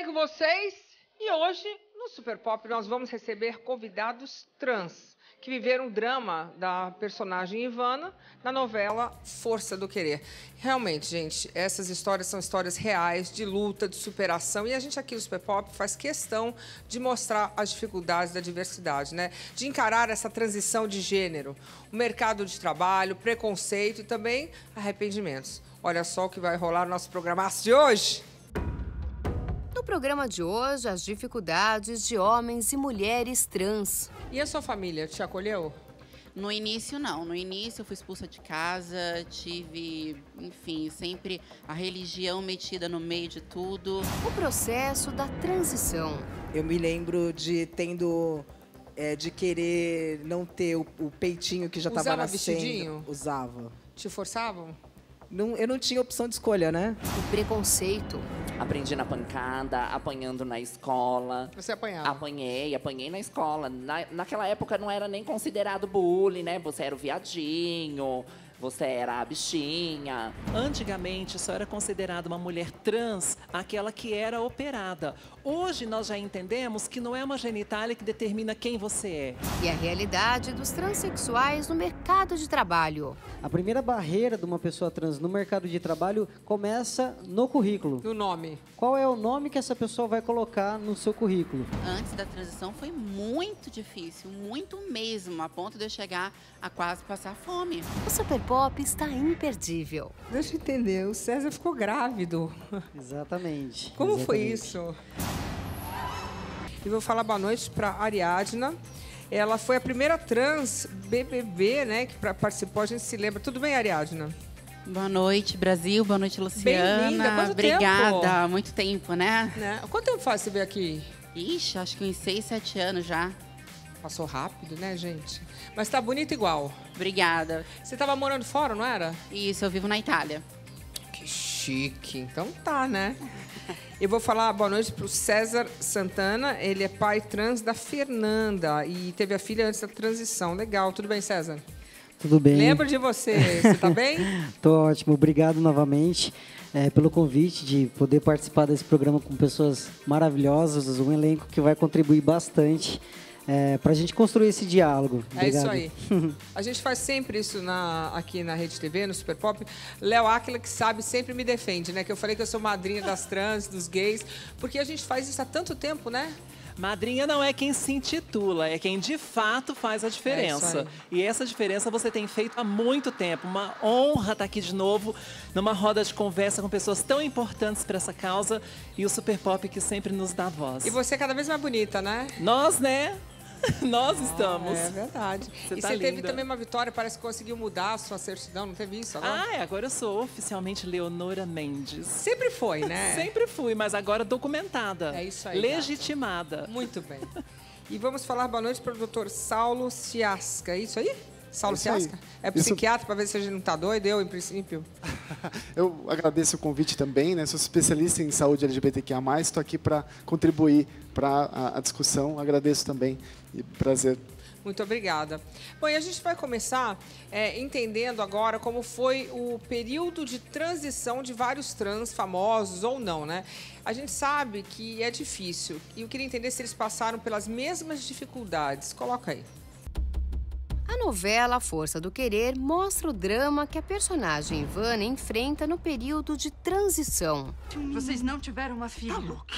com vocês? E hoje, no Super Pop, nós vamos receber convidados trans que viveram o drama da personagem Ivana na novela Força do Querer. Realmente, gente, essas histórias são histórias reais, de luta, de superação. E a gente aqui no Super Pop faz questão de mostrar as dificuldades da diversidade, né? De encarar essa transição de gênero, o mercado de trabalho, preconceito e também arrependimentos. Olha só o que vai rolar no nosso programaço de hoje. No programa de hoje, as dificuldades de homens e mulheres trans. E a sua família te acolheu? No início, não. No início, eu fui expulsa de casa, tive, enfim, sempre a religião metida no meio de tudo. O processo da transição. Eu me lembro de de querer não ter o peitinho que já estava nascendo. Vestidinho? Usava. Te forçavam? Não, eu não tinha opção de escolha, né? O preconceito. Aprendi na pancada, apanhando na escola. Você apanhava? Apanhei na escola. Naquela época não era nem considerado bullying, né? Você era o viadinho, você era a bichinha. Antigamente só era considerada uma mulher trans aquela que era operada. Hoje nós já entendemos que não é uma genitália que determina quem você é. E a realidade dos transexuais no mercado de trabalho. A primeira barreira de uma pessoa trans no mercado de trabalho começa no currículo. No nome. Qual é o nome que essa pessoa vai colocar no seu currículo? Antes da transição foi muito difícil, muito mesmo, a ponto de eu chegar a quase passar fome. O Super Pop está imperdível. Deixa eu entender, o César ficou grávido. Exatamente. Como foi exatamente. isso? E vou falar boa noite para Ariadna. Ela foi a primeira trans BBB, né, que participou, a gente se lembra. Tudo bem, Ariadna? Boa noite, Brasil. Boa noite, Luciana. Bem-vinda. Quanto Obrigada. tempo? Muito tempo, né? Quanto tempo faz você veio aqui? Ixi, acho que uns 6, 7 anos já. Passou rápido, né, gente? Mas tá bonita igual. Obrigada. Você tava morando fora, não era? Isso, eu vivo na Itália. Que chique. Então tá, né? Eu vou falar boa noite pro César Santana. Ele é pai trans da Fernanda e teve a filha antes da transição. Legal. Tudo bem, César? Tudo bem. Lembro de você. Você tá bem? Tô ótimo. Obrigado novamente pelo convite de poder participar desse programa com pessoas maravilhosas, um elenco que vai contribuir bastante para a gente construir esse diálogo. Obrigado. É isso aí. A gente faz sempre isso aqui na Rede TV, no Super Pop. Léo Áquila, que sabe, sempre me defende, né? Que eu falei que eu sou madrinha das trans, dos gays, porque a gente faz isso há tanto tempo, né? Madrinha não é quem se intitula, é quem de fato faz a diferença. E essa diferença você tem feito há muito tempo. Uma honra estar aqui de novo, numa roda de conversa com pessoas tão importantes para essa causa e o Super Pop que sempre nos dá voz. E você é cada vez mais bonita, né? Nós, né? Nós estamos. É verdade. E tá você teve linda. também uma vitória, parece que conseguiu mudar a sua certidão, não teve isso agora? Agora eu sou oficialmente Leonora Mendes. Sempre foi, né? Sempre fui, mas agora documentada. É isso aí. Legitimada. Gata. Muito bem. E vamos falar boa noite para o Dr. Saulo Ciasca. É isso aí? Saulo Ciasca? É psiquiatra, para ver se a gente não está doido, eu, em princípio. Eu agradeço o convite também, né? Sou especialista em saúde LGBTQIA+, estou aqui para contribuir para a discussão. Agradeço também e prazer. Muito obrigada. Bom, e a gente vai começar entendendo agora como foi o período de transição de vários trans famosos ou não, né? A gente sabe que é difícil e eu queria entender se eles passaram pelas mesmas dificuldades. Coloca aí. A novela Força do Querer mostra o drama que a personagem Ivana enfrenta no período de transição. Vocês não tiveram uma filha. Tá louca?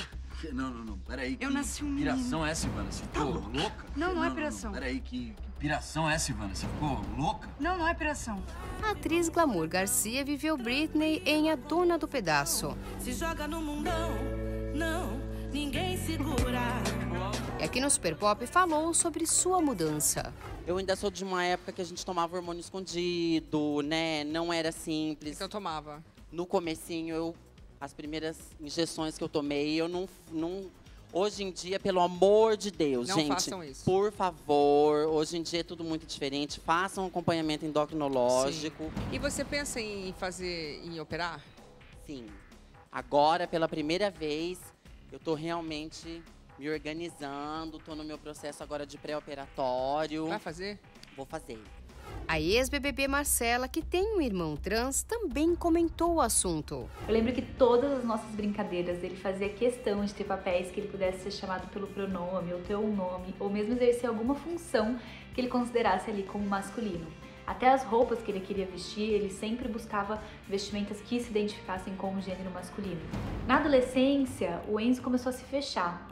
Não, peraí. Eu nasci um menino. Piração é essa, Ivana? Você ficou louca? Não é piração. Peraí, que piração é essa, Ivana? Você ficou louca? Não é piração. A atriz Glamour Garcia viveu Britney em A Dona do Pedaço. Se joga no mundão, não, ninguém segura. E aqui no Super Pop falou sobre sua mudança. Eu ainda sou de uma época que a gente tomava hormônio escondido, né? Não era simples. Então eu tomava. No comecinho, as primeiras injeções que eu tomei, eu não... Hoje em dia, pelo amor de Deus, não gente, façam isso. Por favor, hoje em dia é tudo muito diferente. Façam um acompanhamento endocrinológico. Sim. E você pensa em operar? Sim. Agora, pela primeira vez, eu tô realmente me organizando, tô no meu processo agora de pré-operatório. Vai fazer? Vou fazer. A ex-BBB Marcela, que tem um irmão trans, também comentou o assunto. Eu lembro que todas as nossas brincadeiras, ele fazia questão de ter papéis que ele pudesse ser chamado pelo pronome, ou ter um nome, ou mesmo exercer alguma função que ele considerasse ali como masculino. Até as roupas que ele queria vestir, ele sempre buscava vestimentas que se identificassem com o gênero masculino. Na adolescência, o Enzo começou a se fechar.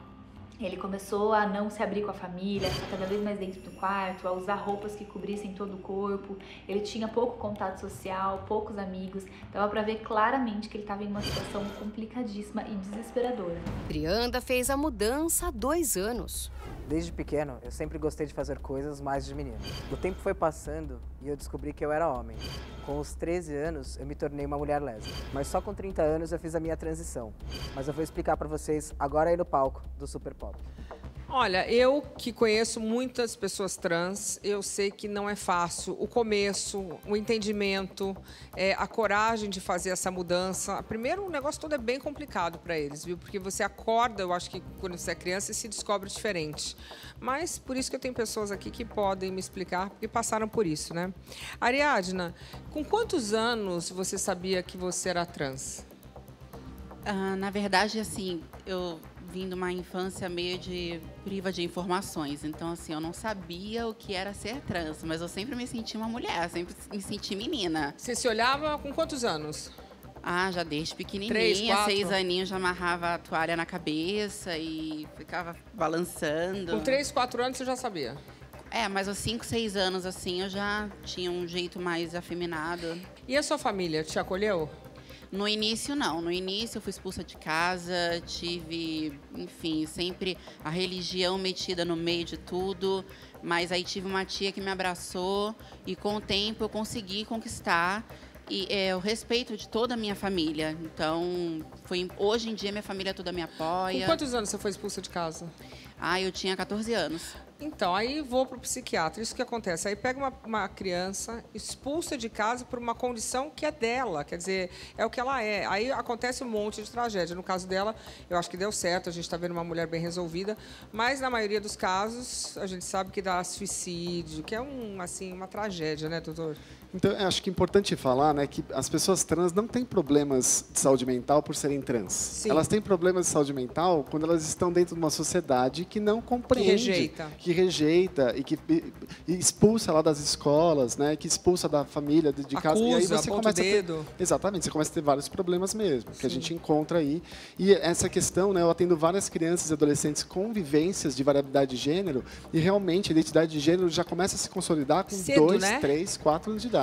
Ele começou a não se abrir com a família, a ficar cada vez mais dentro do quarto, a usar roupas que cobrissem todo o corpo. Ele tinha pouco contato social, poucos amigos. Dava pra ver claramente que ele estava em uma situação complicadíssima e desesperadora. Trianda fez a mudança há 2 anos. Desde pequeno, eu sempre gostei de fazer coisas mais de menino. O tempo foi passando e eu descobri que eu era homem. Com os 13 anos, eu me tornei uma mulher lésbica. Mas só com 30 anos eu fiz a minha transição. Mas eu vou explicar pra vocês agora aí no palco do Super Pop. Olha, eu que conheço muitas pessoas trans, eu sei que não é fácil. O começo, o entendimento, a coragem de fazer essa mudança. Primeiro, o negócio todo é bem complicado para eles, viu? Porque você acorda, eu acho que quando você é criança, e se descobre diferente. Mas por isso que eu tenho pessoas aqui que podem me explicar, porque passaram por isso, né? Ariadna, com quantos anos você sabia que você era trans? Na verdade, assim, eu vim de uma infância meio de priva de informações. Então, assim, eu não sabia o que era ser trans, mas eu sempre me senti uma mulher, sempre me senti menina. Você se olhava com quantos anos? Já desde pequenininha, 3, 4? 6 aninhos, já amarrava a toalha na cabeça e ficava balançando. Com 3, 4 anos você já sabia? Mas aos 5, 6 anos, assim, eu já tinha um jeito mais afeminado. E a sua família te acolheu? No início, não. No início, eu fui expulsa de casa, tive, enfim, sempre a religião metida no meio de tudo. Mas aí tive uma tia que me abraçou e, com o tempo, eu consegui conquistar o respeito de toda a minha família. Então, hoje em dia, minha família toda me apoia. Com quantos anos você foi expulsa de casa? Eu tinha 14 anos. Então, aí vou para o psiquiatra. Isso que acontece. Aí pega uma criança, expulsa de casa por uma condição que é dela. Quer dizer, é o que ela é. Aí acontece um monte de tragédia. No caso dela, eu acho que deu certo. A gente está vendo uma mulher bem resolvida. Mas, na maioria dos casos, a gente sabe que dá suicídio, que é uma tragédia, né, doutor? Então, eu acho que é importante falar, né, que as pessoas trans não têm problemas de saúde mental por serem trans. Sim. Elas têm problemas de saúde mental quando elas estão dentro de uma sociedade que não compreende, que rejeita e que expulsa lá das escolas, né, que expulsa da família, de casa. Acusa, e aí você começa dedo. Exatamente, você começa a ter vários problemas mesmo, que a gente encontra aí. E essa questão, né, eu atendo várias crianças e adolescentes com vivências de variabilidade de gênero e realmente a identidade de gênero já começa a se consolidar com Cedo, 2, né? 3, 4 anos de idade.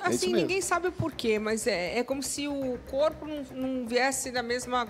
Assim, ninguém sabe o porquê, mas é como se o corpo não viesse da mesma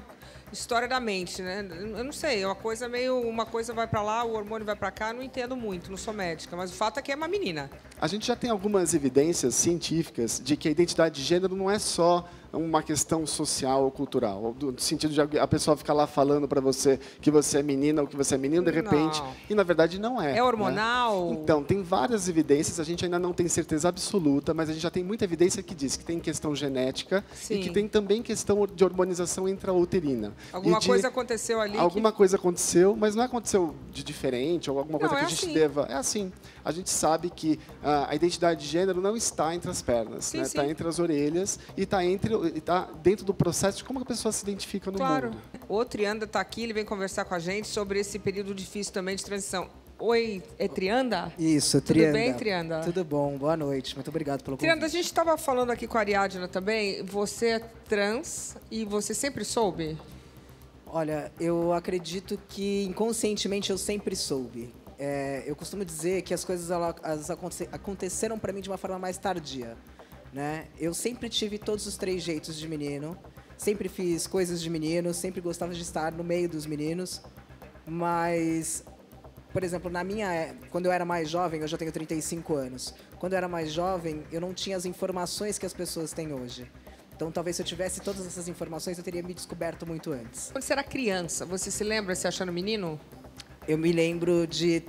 história da mente, né? Eu não sei, uma coisa vai para lá, o hormônio vai para cá, não entendo muito, não sou médica, mas o fato é que é uma menina. A gente já tem algumas evidências científicas de que a identidade de gênero não é só uma questão social ou cultural, no sentido de a pessoa ficar lá falando para você que você é menina ou que você é menino de repente, e na verdade não é. É hormonal? Né? Então, tem várias evidências, a gente ainda não tem certeza absoluta, mas a gente já tem muita evidência que diz que tem questão genética e que tem também questão de hormonização intrauterina. Alguma coisa aconteceu ali? Alguma coisa aconteceu, mas não aconteceu de diferente ou alguma coisa que a gente deva... É assim, a gente sabe que a identidade de gênero não está entre as pernas, está entre as orelhas e está dentro do processo de como a pessoa se identifica no mundo. O Trianda está aqui, ele vem conversar com a gente sobre esse período difícil também de transição. Oi, é Trianda? Isso, Trianda. Tudo bem, Trianda? Tudo bom, boa noite. Muito obrigado pelo convite. Trianda, a gente estava falando aqui com a Ariadna também. Você é trans e você sempre soube? Olha, eu acredito que inconscientemente eu sempre soube. Eu costumo dizer que as coisas elas aconteceram para mim de uma forma mais tardia. Né? Eu sempre tive todos os 3 jeitos de menino, sempre fiz coisas de menino, sempre gostava de estar no meio dos meninos, mas, por exemplo, quando eu era mais jovem, eu já tenho 35 anos, quando eu era mais jovem, eu não tinha as informações que as pessoas têm hoje. Então, talvez se eu tivesse todas essas informações, eu teria me descoberto muito antes. Quando você era criança, você se lembra se achando menino? Eu me lembro de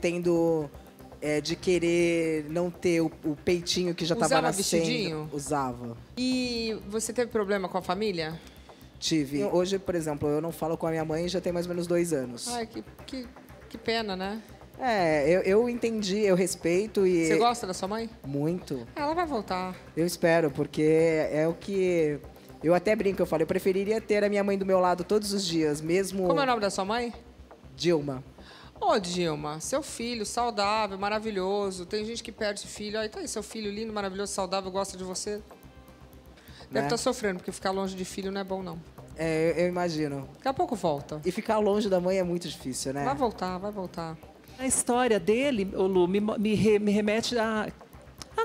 de querer não ter o peitinho que já estava nascendo. Vestidinho? Usava. E você teve problema com a família? Tive. Hoje, por exemplo, eu não falo com a minha mãe já tem mais ou menos 2 anos. Ai, que pena, né? Eu entendi, eu respeito e... Você gosta da sua mãe? Muito. Ela vai voltar. Eu espero, porque é o que... Eu até brinco, eu falo, eu preferiria ter a minha mãe do meu lado todos os dias, mesmo... Como é o nome da sua mãe? Dilma. Ô, Dilma, seu filho, saudável, maravilhoso. Tem gente que perde filho. Aí tá aí, seu filho lindo, maravilhoso, saudável, gosta de você. Deve estar sofrendo, porque ficar longe de filho não é bom, não. Eu imagino. Daqui a pouco volta. E ficar longe da mãe é muito difícil, né? Vai voltar, vai voltar. A história dele, Lu, me remete à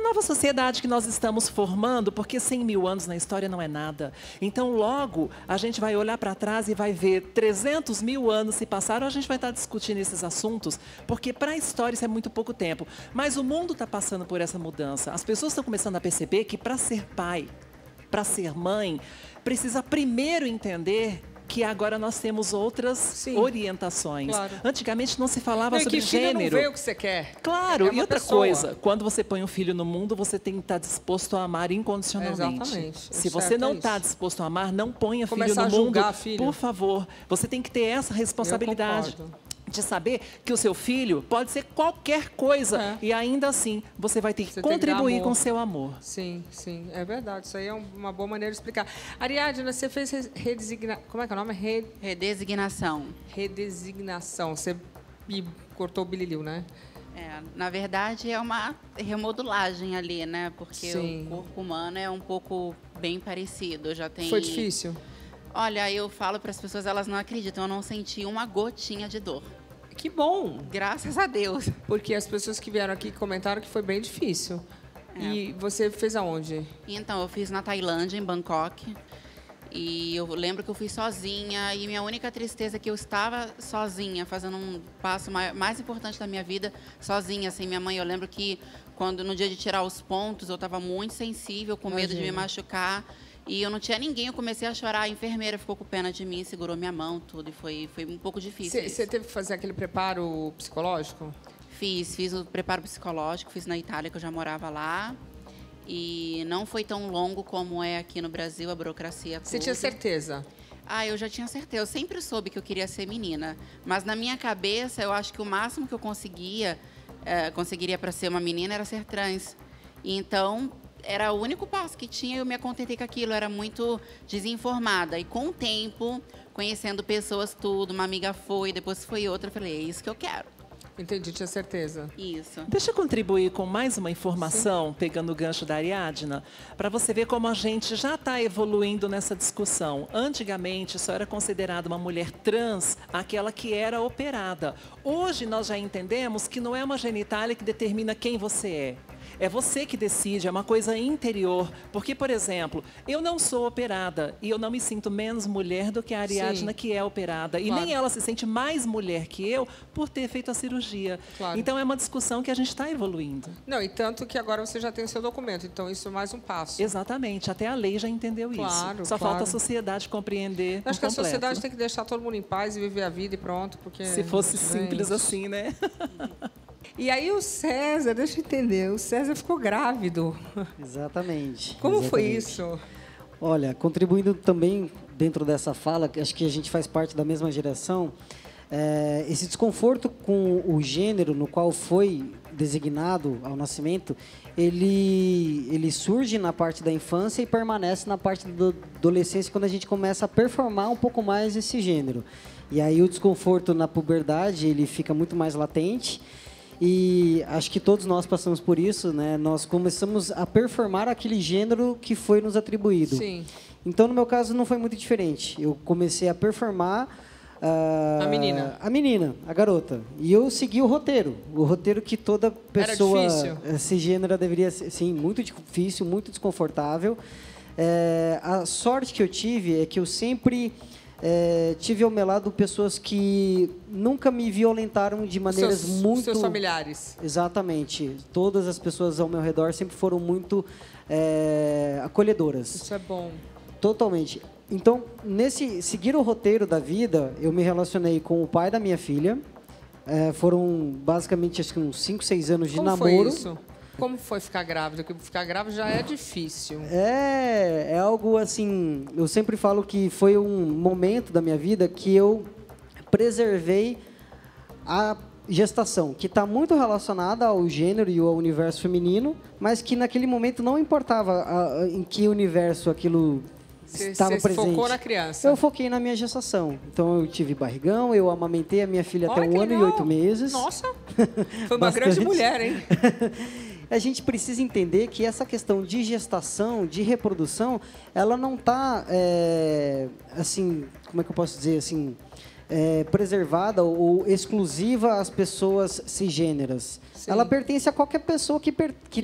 nova sociedade que nós estamos formando, porque 100 mil anos na história não é nada. Então, logo, a gente vai olhar para trás e vai ver 300 mil anos se passaram, a gente vai estar discutindo esses assuntos, porque para a história isso é muito pouco tempo. Mas o mundo está passando por essa mudança. As pessoas estão começando a perceber que para ser pai, para ser mãe, precisa primeiro entender que agora nós temos outras orientações. Claro. Antigamente não se falava sobre que filho gênero. Não vê o que você quer. Claro, é e outra pessoa. coisa, quando você põe um filho no mundo, você tem que estar disposto a amar incondicionalmente. Exatamente. Se você não está disposto a amar, não ponha filho no mundo, por favor. Você tem que ter essa responsabilidade de saber que o seu filho pode ser qualquer coisa e ainda assim você vai ter que contribuir com o seu amor. Sim, sim, é verdade. Isso aí é uma boa maneira de explicar. Ariadna, você fez redesignação. Como é que é o nome? Redesignação. Redesignação. Você cortou o bililiu, né? Na verdade é uma remodulagem ali, né? Porque o corpo humano é um pouco bem parecido. Já tem... Foi difícil? Olha, eu falo para as pessoas, elas não acreditam, eu não senti uma gotinha de dor. Que bom! Graças a Deus. Porque as pessoas que vieram aqui comentaram que foi bem difícil. E você fez aonde? Então, eu fiz na Tailândia, em Bangkok. E eu lembro que eu fui sozinha. E minha única tristeza é que eu estava sozinha, fazendo um passo mais importante da minha vida, sozinha, sem minha mãe. Eu lembro que no dia de tirar os pontos, eu estava muito sensível, com medo de me machucar. E eu não tinha ninguém, eu comecei a chorar. A enfermeira ficou com pena de mim, segurou minha mão, tudo. E foi um pouco difícil. Você teve que fazer aquele preparo psicológico? Fiz o preparo psicológico, fiz na Itália, que eu já morava lá. E não foi tão longo como é aqui no Brasil, a burocracia. Você tinha certeza? Eu já tinha certeza. Eu sempre soube que eu queria ser menina. Mas na minha cabeça, eu acho que o máximo que eu conseguiria para ser uma menina era ser trans. E então... era o único passo que tinha e eu me contentei com aquilo. Eu era muito desinformada. E com o tempo, conhecendo pessoas, tudo, uma amiga foi, depois foi outra, eu falei, é isso que eu quero. Entendi, tinha certeza. Isso. Deixa eu contribuir com mais uma informação, pegando o gancho da Ariadna, para você ver como a gente já está evoluindo nessa discussão. Antigamente, só era considerada uma mulher trans aquela que era operada. Hoje, nós já entendemos que não é uma genitália que determina quem você é. É você que decide, é uma coisa interior. Porque, por exemplo, eu não sou operada e eu não me sinto menos mulher do que a Ariadna, que é operada. E nem ela se sente mais mulher que eu por ter feito a cirurgia. Claro. Então, é uma discussão que a gente está evoluindo. Não, e tanto que agora você já tem o seu documento. Então, isso é mais um passo. Exatamente. Até a lei já entendeu isso. Só falta a sociedade compreender. Acho que a sociedade tem que deixar todo mundo em paz e viver a vida e pronto. Porque se fosse simples assim, né? E aí o César, deixa eu entender, o César ficou grávido. Exatamente. Como foi isso? Olha, contribuindo também dentro dessa fala, acho que a gente faz parte da mesma geração, esse desconforto com o gênero no qual foi designado ao nascimento, ele surge na parte da infância e permanece na parte da adolescência quando a gente começa a performar um pouco mais esse gênero. E aí o desconforto na puberdade, ele fica muito mais latente. E acho que todos nós passamos por isso, né? Nós começamos a performar aquele gênero que foi nos atribuído. Sim. Então, no meu caso, não foi muito diferente. Eu comecei a performar a menina, a garota. E eu segui o roteiro que toda pessoa cisgênera deveria ser. Sim, muito difícil, muito desconfortável. A sorte que eu tive é que eu sempre... tive ao meu lado pessoas que nunca me violentaram de maneiras muito... Seus familiares. Exatamente. Todas as pessoas ao meu redor sempre foram muito acolhedoras. Isso é bom. Totalmente. Então, nesse seguir o roteiro da vida, eu me relacionei com o pai da minha filha. Foram basicamente acho que uns 5, 6 anos de namoro. Como foi isso? Como foi ficar grávida? Porque ficar grávida já é difícil. É algo assim... Eu sempre falo que foi um momento da minha vida que eu preservei a gestação, que está muito relacionada ao gênero e ao universo feminino, mas que naquele momento não importava em que universo aquilo estava presente. Você focou na criança? Eu foquei na minha gestação. Então eu tive barrigão, eu amamentei a minha filha até 1 ano e 8 meses. Nossa, foi uma grande mulher, hein? A gente precisa entender que essa questão de gestação, de reprodução, ela não está, assim, como é que eu posso dizer, assim, preservada ou exclusiva às pessoas cisgêneras. Sim. Ela pertence a qualquer pessoa que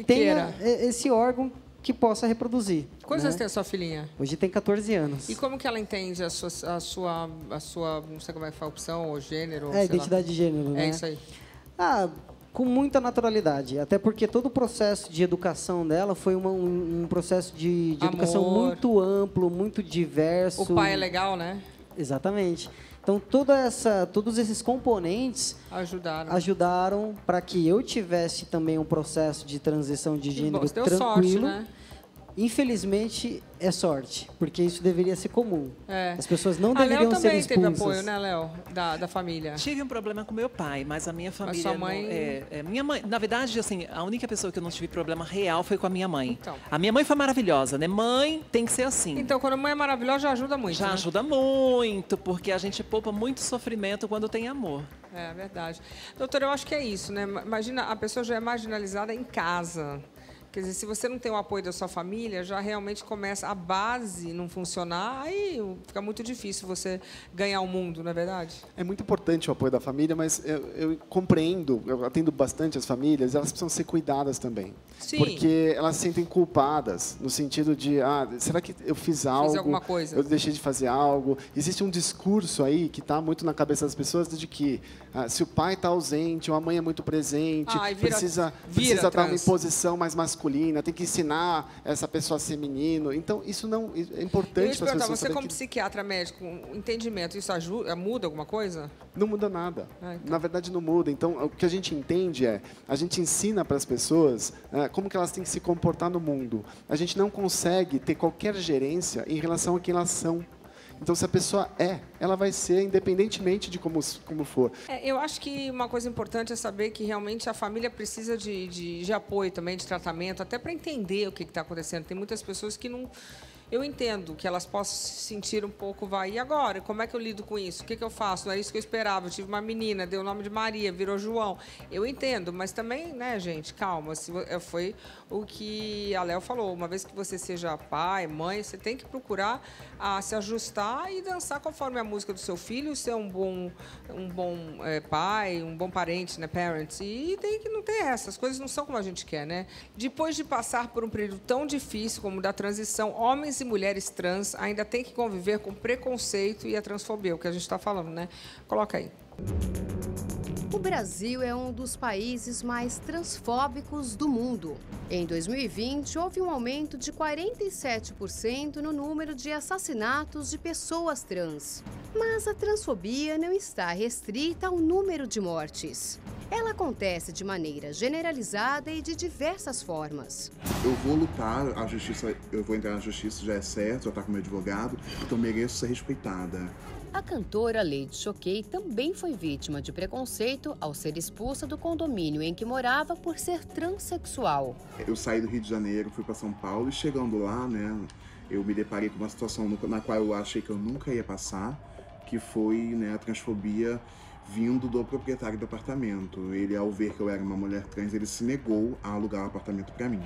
tenha esse órgão que possa reproduzir. Quantos anos tem a sua filhinha? Hoje tem 14 anos. E como que ela entende a sua não sei como é que fala, opção ou gênero? Identidade de gênero, né? É isso aí. Com muita naturalidade, até porque todo o processo de educação dela foi um processo de educação muito amplo, muito diverso. O pai é legal, né? Exatamente. Então, todos esses componentes ajudaram para que eu tivesse também um processo de transição de gênero tranquilo. Sorte, né? Infelizmente, é sorte, porque isso deveria ser comum. As pessoas não deveriam ser expulsas. A Léo também teve apoio, né, Léo? Da família. Tive um problema com meu pai, mas a minha família... Mas sua mãe... minha mãe, na verdade, assim, a única pessoa que eu não tive problema real foi com a minha mãe. Então. A minha mãe foi maravilhosa, né? Mãe tem que ser assim. Então, quando a mãe é maravilhosa, já ajuda muito, Já ajuda muito, porque a gente poupa muito sofrimento quando tem amor. É verdade. Doutora, eu acho que é isso, né? Imagina, a pessoa já é marginalizada em casa. Quer dizer, se você não tem o apoio da sua família, já realmente começa a base não funcionar, aí fica muito difícil você ganhar o mundo, não é verdade? É muito importante o apoio da família, mas eu compreendo, eu atendo bastante as famílias, elas precisam ser cuidadas também. Sim. Porque elas se sentem culpadas, no sentido de, será que eu fiz algo? Fiz alguma coisa. Eu deixei de fazer algo? Existe um discurso aí que está muito na cabeça das pessoas de que se o pai está ausente, ou a mãe é muito presente, precisa dar uma imposição mais masculina, tem que ensinar essa pessoa a ser menino. Então, isso não é importante para as pessoas. Você como psiquiatra médico, entendimento, isso muda alguma coisa? Não muda nada. Na verdade, não muda. Então, o que a gente entende a gente ensina para as pessoas como que elas têm que se comportar no mundo. A gente não consegue ter qualquer gerência em relação a quem elas são. Então, se a pessoa ela vai ser independentemente de como for. Eu acho que uma coisa importante é saber que realmente a família precisa de apoio também, de tratamento, até para entender o que está acontecendo. Tem muitas pessoas que não... Eu entendo que elas possam se sentir um pouco, e agora? Como é que eu lido com isso? O que eu faço? Não era isso que eu esperava. Eu tive uma menina, deu o nome de Maria, virou João. Eu entendo, mas também, né, gente, calma. Foi o que a Léo falou. Uma vez que você seja pai, mãe, você tem que procurar se ajustar e dançar conforme a música do seu filho, ser um bom pai, um bom parente, né, parents. E tem que não ter as coisas não são como a gente quer, né? Depois de passar por um período tão difícil como o da transição, homens e mulheres trans ainda têm que conviver com preconceito e a transfobia, o que a gente está falando, né? Coloca aí. O Brasil é um dos países mais transfóbicos do mundo. Em 2020, houve um aumento de 47% no número de assassinatos de pessoas trans. Mas a transfobia não está restrita ao número de mortes. Ela acontece de maneira generalizada e de diversas formas. Eu vou lutar, eu vou entrar na justiça, já é certo, já está com meu advogado, então mereço ser respeitada. A cantora Lady Choquei também foi vítima de preconceito ao ser expulsa do condomínio em que morava por ser transexual. Eu saí do Rio de Janeiro, fui para São Paulo e chegando lá, né, eu me deparei com uma situação na qual eu achei que eu nunca ia passar, que foi, né, a transfobia vindo do proprietário do apartamento. Ele, ao ver que eu era uma mulher trans, ele se negou a alugar o apartamento para mim.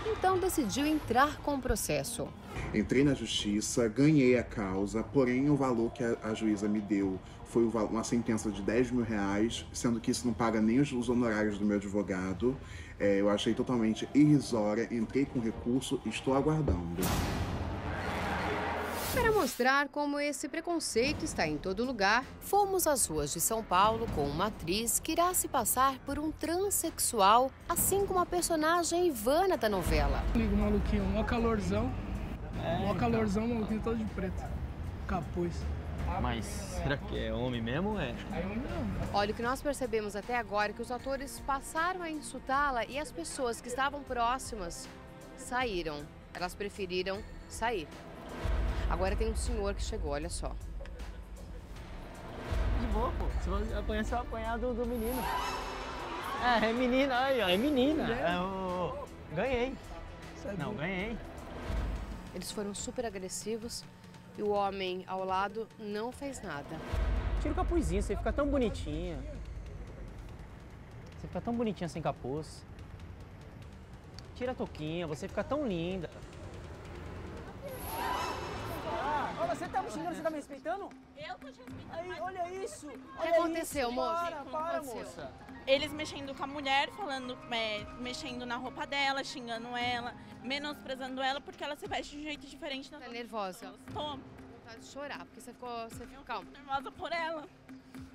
Então decidiu entrar com o processo. Entrei na justiça, ganhei a causa, porém o valor que a juíza me deu foi uma sentença de R$10 mil, sendo que isso não paga nem os honorários do meu advogado. Eu achei totalmente irrisória, entrei com recurso e estou aguardando. Para mostrar como esse preconceito está em todo lugar, fomos às ruas de São Paulo com uma atriz que irá se passar por um transexual, assim como a personagem Ivana da novela. Ligo maluquinho, mó calorzão, maluquinho todo de preto, capuz. Mas será que é homem mesmo ou é? É homem não. Olha, o que nós percebemos até agora é que os atores passaram a insultá-la e as pessoas que estavam próximas saíram. Elas preferiram sair. Agora tem um senhor que chegou, olha só. De boa? apanhou, pô. Se você apanhar, você vai apanhar do menino. É menina, aí, ó, é menina. Ganhei. Não, ganhei. Eles foram super agressivos e o homem ao lado não fez nada. Tira o capuzinho, você fica tão bonitinha. Você fica tão bonitinha sem capuz. Tira a touquinha, você fica tão linda. Olha, você tá me xingando, você tá me respeitando? Eu tô te respeitando. Aí, olha isso. O que aconteceu, moça? Para, moça. Eles mexendo com a mulher, falando, mexendo na roupa dela, xingando ela, menosprezando ela porque ela se veste de um jeito diferente. Tá nervosa? Tô. Vontade de chorar, porque você ficou calma. Nervosa por ela.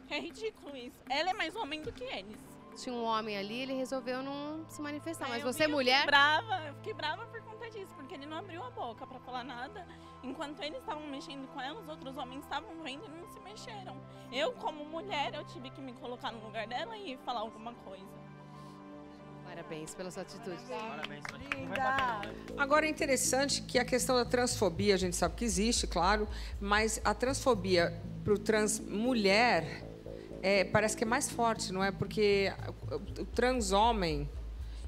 É ridículo isso. Ela é mais homem do que eles. Tinha um homem ali, ele resolveu não se manifestar. Mas Eu você, mulher... Eu fiquei brava por conta disso, porque ele não abriu a boca pra falar nada. Enquanto eles estavam mexendo com ela, os outros homens estavam vendo e não se mexeram. Eu, como mulher, eu tive que me colocar no lugar dela e falar alguma coisa. Parabéns pela sua atitude. Parabéns. Agora é interessante que a questão da transfobia, a gente sabe que existe, claro, mas a transfobia para o trans mulher parece que é mais forte, não é? Porque o trans homem,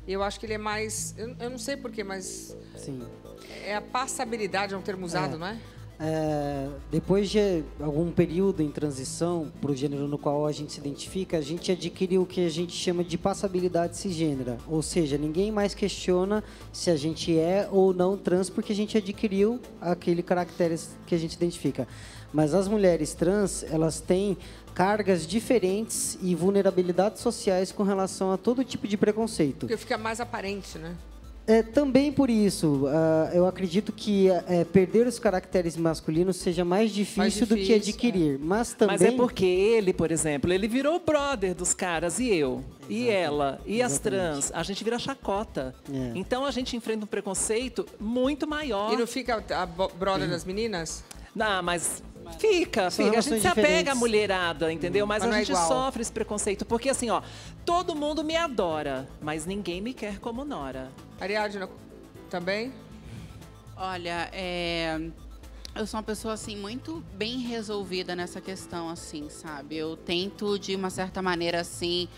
eu acho que ele é mais... Eu não sei porquê, mas... Sim. É a passabilidade, é um termo usado, não é? Depois de algum período em transição para o gênero no qual a gente se identifica, a gente adquire o que a gente chama de passabilidade cisgênera. Ou seja, ninguém mais questiona se a gente é ou não trans, porque a gente adquiriu aquele caracteres que a gente identifica. Mas as mulheres trans, elas têm cargas diferentes e vulnerabilidades sociais com relação a todo tipo de preconceito. Porque fica mais aparente, né? Também por isso, eu acredito que perder os caracteres masculinos seja mais difícil do que adquirir. Mas também... Mas é porque ele, por exemplo, ele virou brother dos caras, e eu, e ela, e as trans, a gente vira chacota. Então a gente enfrenta um preconceito muito maior. E não fica a brother das meninas? Não, mas... Fica. A gente se apega à mulherada, entendeu? Mas a gente sofre esse preconceito. Porque assim, ó, todo mundo me adora, mas ninguém me quer como nora. Ariadna, também? Olha, eu sou uma pessoa, assim, muito bem resolvida nessa questão, assim, sabe? Eu tento, de uma certa maneira, assim,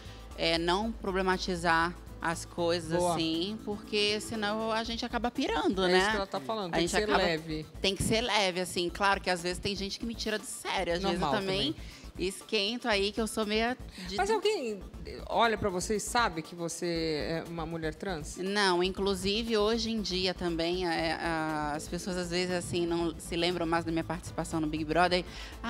não problematizar as coisas. Boa. Assim, porque senão a gente acaba pirando, né? É isso que ela tá falando, tem que ser leve. Tem que ser leve, assim. Claro que às vezes tem gente que me tira de sério. Às vezes eu também esquento aí, que eu sou meia... Mas alguém olha pra você e sabe que você é uma mulher trans? Não, inclusive hoje em dia também as pessoas às vezes assim não se lembram mais da minha participação no Big Brother.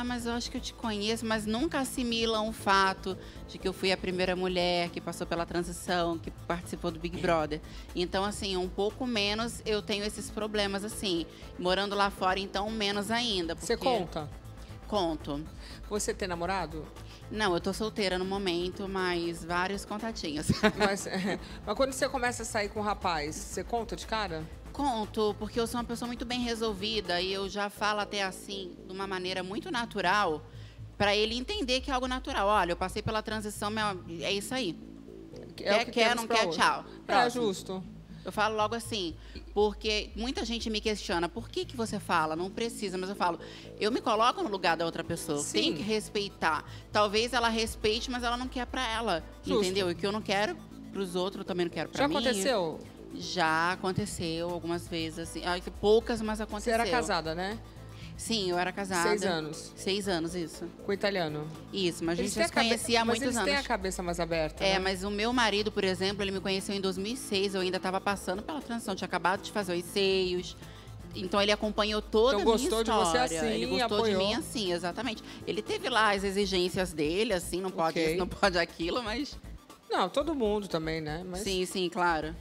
Mas eu acho que eu te conheço, mas nunca assimilam o fato de que eu fui a primeira mulher que passou pela transição, que participou do Big Brother. Então, assim, um pouco menos eu tenho esses problemas, assim. Morando lá fora, então, menos ainda. Você conta? Conto. Você tem namorado? Não, eu tô solteira no momento, mas vários contatinhos. Mas quando você começa a sair com um rapaz, você conta de cara? Conto, porque eu sou uma pessoa muito bem resolvida e eu já falo até assim, de uma maneira muito natural, para ele entender que é algo natural. Olha, eu passei pela transição, é isso aí. Quer, não quer, tchau. É justo. Eu falo logo assim, porque muita gente me questiona, por que você fala? Não precisa, mas eu falo, eu me coloco no lugar da outra pessoa, tem que respeitar. Talvez ela respeite, mas ela não quer pra ela, entendeu? E o que eu não quero pros outros, eu também não quero pra mim. Já aconteceu? Já aconteceu algumas vezes, assim, poucas, mas aconteceu. Você era casada, né? Sim, eu era casada. 6 anos? 6 anos, isso. Com o italiano? Isso, mas a gente já se conhecia há muitos anos. Mas eles têm a cabeça mais aberta, né? Mas o meu marido, por exemplo, ele me conheceu em 2006, eu ainda estava passando pela transição, tinha acabado de fazer os seios. Então ele acompanhou toda a minha história. Gostou de você assim, ele gostou de mim assim, exatamente. Ele teve lá as exigências dele, assim, não pode isso, não pode aquilo, mas... Não, todo mundo também, né? Mas... Sim, claro.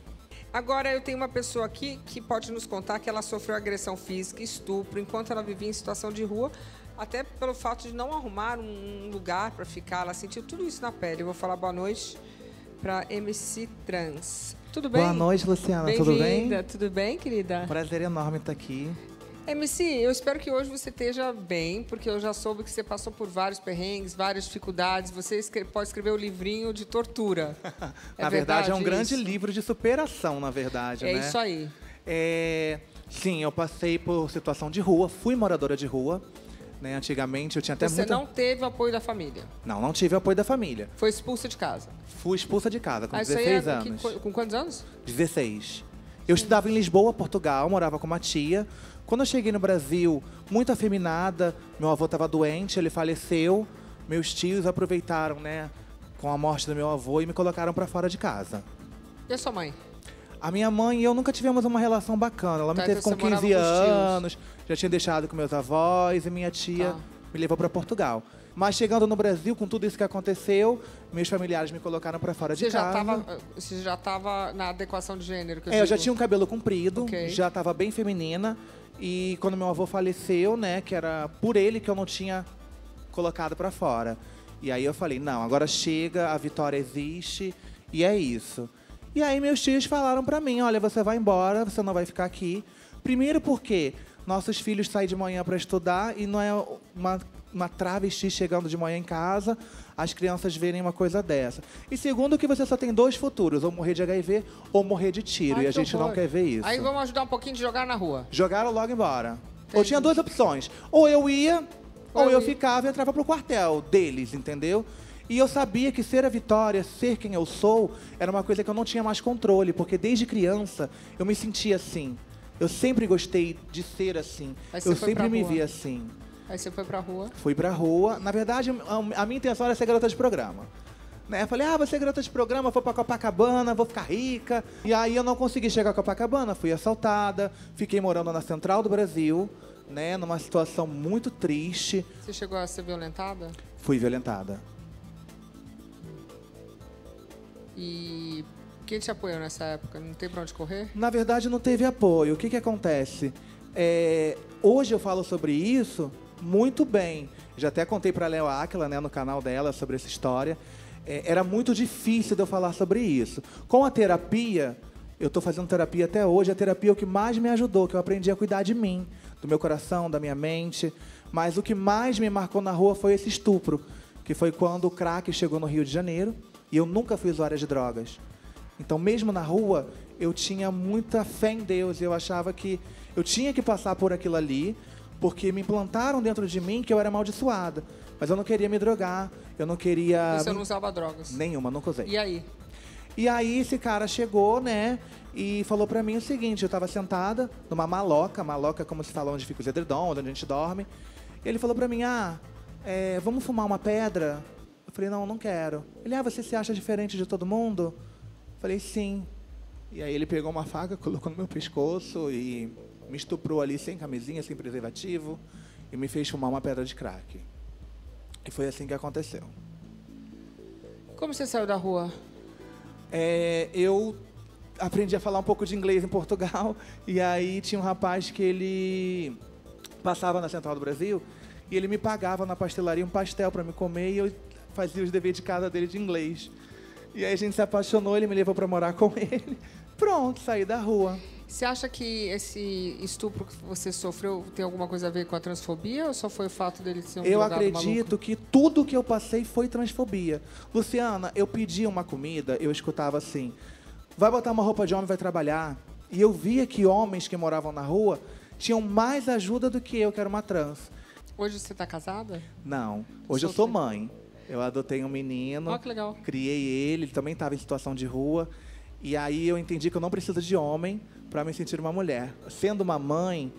Agora, eu tenho uma pessoa aqui que pode nos contar que ela sofreu agressão física, estupro, enquanto ela vivia em situação de rua, até pelo fato de não arrumar um lugar para ficar. Ela sentiu tudo isso na pele. Eu vou falar boa noite para MC Trans. Tudo bem? Boa noite, Luciana. Tudo bem? Tudo bem, querida? Prazer enorme estar aqui. MC, eu espero que hoje você esteja bem, porque eu já soube que você passou por vários perrengues, várias dificuldades. Você pode escrever o livrinho de tortura. Na verdade, é um grande livro de superação, na verdade. É isso aí. Sim, eu passei por situação de rua, fui moradora de rua. Né? Antigamente eu tinha até Você não teve o apoio da família? Não tive o apoio da família. Foi expulsa de casa? Fui expulsa de casa com isso 16 aí anos. Com quantos anos? 16. Eu estudava em Lisboa, Portugal, morava com uma tia. Quando eu cheguei no Brasil, muito afeminada, meu avô estava doente, ele faleceu. Meus tios aproveitaram, né, com a morte do meu avô e me colocaram para fora de casa. E a sua mãe? A minha mãe e eu nunca tivemos uma relação bacana. Ela me teve com 15 anos, já tinha deixado com meus avós e minha tia me levou para Portugal. Mas chegando no Brasil, com tudo isso que aconteceu, meus familiares me colocaram para fora de casa. Você já estava na adequação de gênero? Eu já tinha um cabelo comprido, já estava bem feminina. E quando meu avô faleceu, né, que era por ele que eu não tinha colocado para fora. E aí eu falei, não, agora chega, a Vitória existe e é isso. E aí meus tios falaram para mim, olha, você vai embora, você não vai ficar aqui. Primeiro porque nossos filhos saem de manhã para estudar e não é uma travesti chegando de manhã em casa, as crianças verem uma coisa dessa. E segundo que você só tem 2 futuros, ou morrer de HIV ou morrer de tiro. E a gente não quer ver isso. Aí vamos ajudar um pouquinho de jogar na rua. Jogaram logo embora. Eu tinha 2 opções. Ou eu ia, ou eu ficava e entrava pro quartel deles, entendeu? E eu sabia que ser a Vitória, ser quem eu sou, era uma coisa que eu não tinha mais controle, porque desde criança eu me sentia assim. Eu sempre gostei de ser assim. Eu sempre me via assim. Aí você foi pra rua? Fui pra rua. Na verdade, a minha intenção era ser garota de programa. Né? Eu falei, vou ser garota de programa, vou pra Copacabana, vou ficar rica. E aí eu não consegui chegar a Copacabana, fui assaltada, fiquei morando na Central do Brasil, né, numa situação muito triste. Você chegou a ser violentada? Fui violentada. E quem te apoiou nessa época? Não tem pra onde correr? Na verdade, não teve apoio. O que acontece? Hoje eu falo sobre isso muito bem. Já até contei pra Léo Áquila, né, no canal dela, sobre essa história. Era muito difícil de eu falar sobre isso. Com a terapia, eu tô fazendo terapia até hoje, a terapia é o que mais me ajudou, que eu aprendi a cuidar de mim, do meu coração, da minha mente. Mas o que mais me marcou na rua foi esse estupro, que foi quando o crack chegou no Rio de Janeiro. E eu nunca fui usuária de drogas. Então, mesmo na rua, eu tinha muita fé em Deus. Eu achava que eu tinha que passar por aquilo ali, porque me implantaram dentro de mim que eu era amaldiçoada. Mas eu não queria me drogar, eu não queria... Você não usava drogas? Nenhuma, nunca usei. E aí? E aí esse cara chegou, né, e falou pra mim o seguinte, eu estava sentada numa maloca como se fala onde fica os edredom, onde a gente dorme. E ele falou pra mim, vamos fumar uma pedra? Eu falei, não quero. Ele, você se acha diferente de todo mundo? Eu falei, sim. E aí ele pegou uma faca, colocou no meu pescoço e me estuprou ali sem camisinha, sem preservativo e me fez fumar uma pedra de crack. E foi assim que aconteceu. Como você saiu da rua? Eu aprendi a falar um pouco de inglês em Portugal e aí tinha um rapaz que ele passava na Central do Brasil e ele me pagava na pastelaria um pastel para me comer e eu fazia os deveres de casa dele de inglês. E aí a gente se apaixonou, ele me levou para morar com ele. Pronto, saí da rua. Você acha que esse estupro que você sofreu tem alguma coisa a ver com a transfobia ou só foi o fato dele ser um drogado maluco? Eu acredito que tudo que eu passei foi transfobia. Luciana, eu pedia uma comida, eu escutava assim, vai botar uma roupa de homem, vai trabalhar. E eu via que homens que moravam na rua tinham mais ajuda do que eu, que era uma trans. Hoje você está casada? Não, hoje eu sou mãe. Eu adotei um menino, que legal. Criei ele também estava em situação de rua. E aí eu entendi que eu não preciso de homem para me sentir uma mulher. Sendo uma mãe,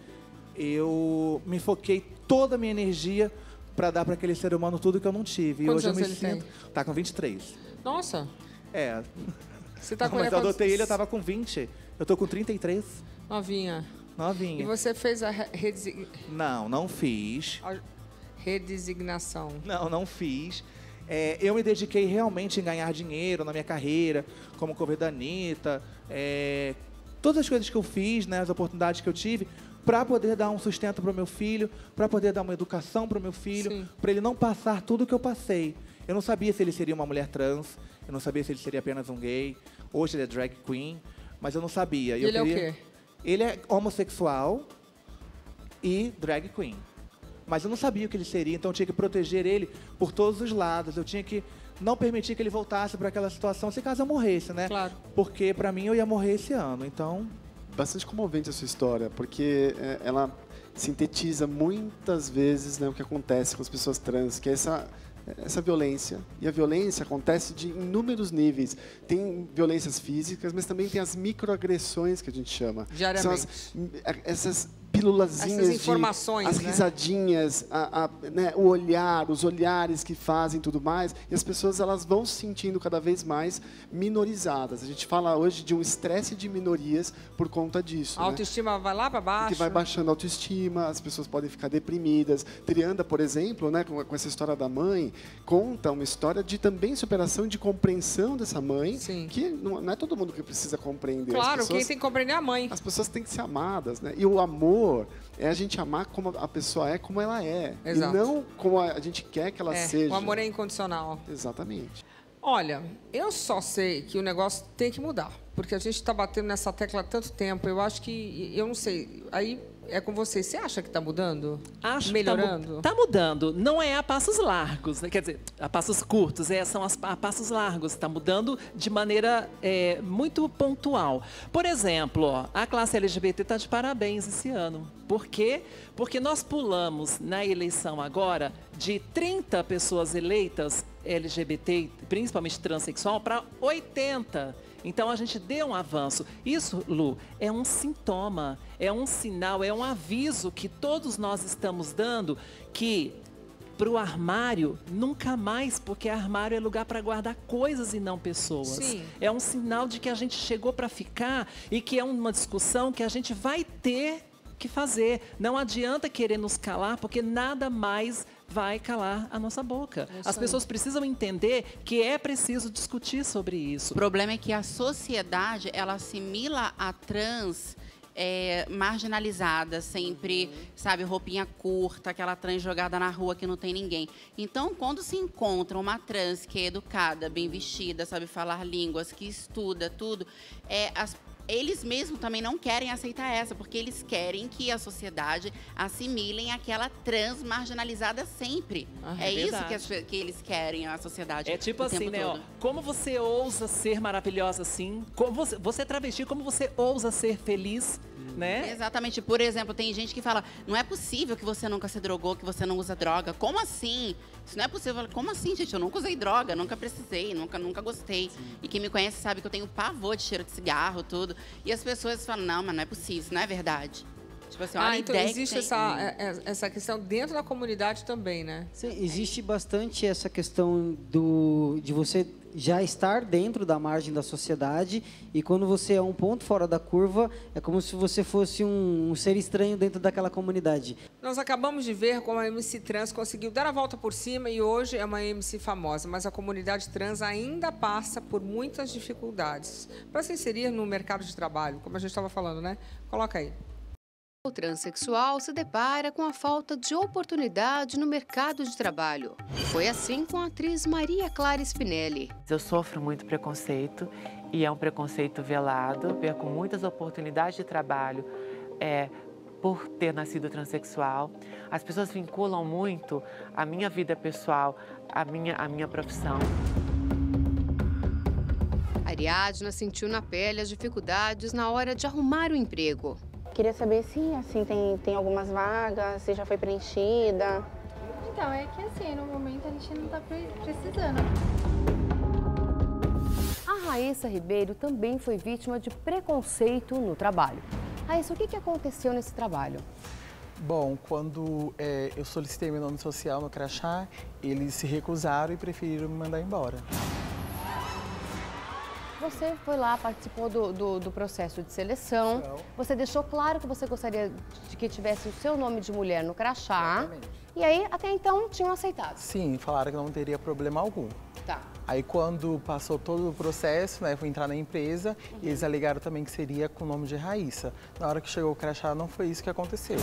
eu me foquei toda a minha energia para dar para aquele ser humano tudo que eu não tive. Quantos e hoje anos eu me sinto... Tá com 23. Nossa. Você tá com mas eu adotei ele, eu tava com 20. Eu tô com 33. Novinha. Novinha. E você fez a Não fiz. A redesignação. Não fiz. Eu me dediquei realmente em ganhar dinheiro na minha carreira, como cover da Anitta, todas as coisas que eu fiz, né, as oportunidades que eu tive, para poder dar um sustento para o meu filho, para poder dar uma educação para o meu filho, para ele não passar tudo que eu passei. Eu não sabia se ele seria uma mulher trans, eu não sabia se ele seria apenas um gay, hoje ele é drag queen, mas eu não sabia. E ele é o quê? Ele é homossexual e drag queen. Mas eu não sabia o que ele seria, então eu tinha que proteger ele por todos os lados. Eu tinha que não permitir que ele voltasse para aquela situação, se caso eu morresse, né? Claro. Porque, para mim, eu ia morrer esse ano, então... Bastante comovente a sua história, porque ela sintetiza muitas vezes, né, o que acontece com as pessoas trans, que é essa violência. E a violência acontece de inúmeros níveis. Tem violências físicas, mas também tem as microagressões que a gente chama. Diariamente. São essas pílulazinhas, essas informações, as risadinhas, né, o olhar, os olhares que fazem tudo mais, e as pessoas elas vão se sentindo cada vez mais minorizadas. A gente fala hoje de um estresse de minorias por conta disso. A autoestima vai lá para baixo. Que vai baixando a autoestima, as pessoas podem ficar deprimidas. Trianda, por exemplo, né, com essa história da mãe, conta uma história de também superação, de compreensão dessa mãe, que não é todo mundo que precisa compreender. Claro, quem tem que compreender é a mãe. As pessoas têm que ser amadas, né? E o amor é a gente amar como a pessoa é, como ela é. Exato. E não como a gente quer que ela seja. O amor é incondicional. Exatamente. Olha, eu só sei que o negócio tem que mudar. Porque a gente está batendo nessa tecla há tanto tempo. Eu acho que... Eu não sei. Aí é com você. Você acha que está mudando? Acho melhorando? que está mudando. Não é a passos largos, né? Quer dizer, a passos curtos. São a passos largos. Está mudando de maneira muito pontual. Por exemplo, ó, a classe LGBT está de parabéns esse ano. Por quê? Porque nós pulamos na eleição agora de 30 pessoas eleitas LGBT, principalmente transexual, para 80. Então, a gente deu um avanço. Isso, Lu, é um sintoma, é um sinal, é um aviso que todos nós estamos dando que para o armário, nunca mais, porque armário é lugar para guardar coisas e não pessoas. Sim. É um sinal de que a gente chegou para ficar e que é uma discussão que a gente vai ter que fazer. Não adianta querer nos calar, porque nada mais vai calar a nossa boca. As pessoas precisam entender que é preciso discutir sobre isso. O problema é que a sociedade, ela assimila a trans marginalizada, sempre, sabe, roupinha curta, aquela trans jogada na rua que não tem ninguém. Então, quando se encontra uma trans que é educada, bem vestida, sabe falar línguas, que estuda tudo, eles mesmos também não querem aceitar essa, porque eles querem que a sociedade assimilem aquela trans marginalizada sempre. É isso que eles querem, a sociedade. É tipo assim, né? Ó, como você ousa ser maravilhosa assim? Como você é travesti, como você ousa ser feliz? Né? Exatamente. Por exemplo, tem gente que fala, não é possível que você nunca se drogou, que você não usa droga. Como assim? Isso não é possível. Como assim, gente? Eu nunca usei droga, nunca precisei, nunca gostei. Sim. E quem me conhece sabe que eu tenho pavor de cheiro de cigarro, tudo. E as pessoas falam, não, mas não é possível, isso não é verdade. Tipo assim, olha então existe essa questão dentro da comunidade também, né? Sim, existe bastante essa questão de você já estar dentro da margem da sociedade, e quando você é um ponto fora da curva, é como se você fosse um ser estranho dentro daquela comunidade. Nós acabamos de ver como a MC trans conseguiu dar a volta por cima e hoje é uma MC famosa, mas a comunidade trans ainda passa por muitas dificuldades para se inserir no mercado de trabalho, como a gente estava falando, né? Coloca aí. O transexual se depara com a falta de oportunidade no mercado de trabalho. Foi assim com a atriz Maria Clara Spinelli. Eu sofro muito preconceito, e é um preconceito velado. Perco muitas oportunidades de trabalho por ter nascido transexual. As pessoas vinculam muito a minha vida pessoal, a minha profissão. Ariadna sentiu na pele as dificuldades na hora de arrumar o emprego. Queria saber se assim, tem algumas vagas, se já foi preenchida. Então, é que assim, no momento a gente não está precisando. A Raíssa Ribeiro também foi vítima de preconceito no trabalho. Raíssa, o que aconteceu nesse trabalho? Bom, quando eu solicitei meu nome social no crachá, eles se recusaram e preferiram me mandar embora. Você foi lá, participou do processo de seleção. Você deixou claro que você gostaria de que tivesse o seu nome de mulher no crachá. Exatamente. E aí, até então, tinham aceitado? Sim, falaram que não teria problema algum. Tá. Aí, quando passou todo o processo, né, fui entrar na empresa, e eles alegaram também que seria com o nome de Raíssa. Na hora que chegou o crachá, não foi isso que aconteceu.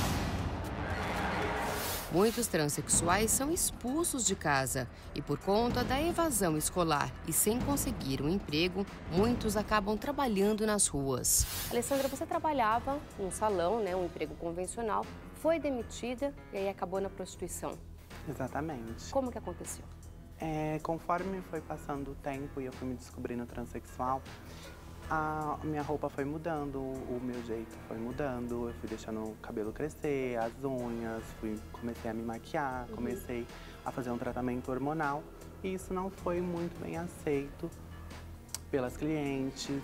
Muitos transexuais são expulsos de casa e, por conta da evasão escolar e sem conseguir um emprego, muitos acabam trabalhando nas ruas. Alessandra, você trabalhava num salão, né, um emprego convencional, foi demitida e aí acabou na prostituição. Exatamente. Como que aconteceu? Conforme foi passando o tempo e eu fui me descobrindo transexual, A minha roupa foi mudando, o meu jeito foi mudando, eu fui deixando o cabelo crescer, as unhas, comecei a me maquiar, comecei a fazer um tratamento hormonal e isso não foi muito bem aceito pelas clientes.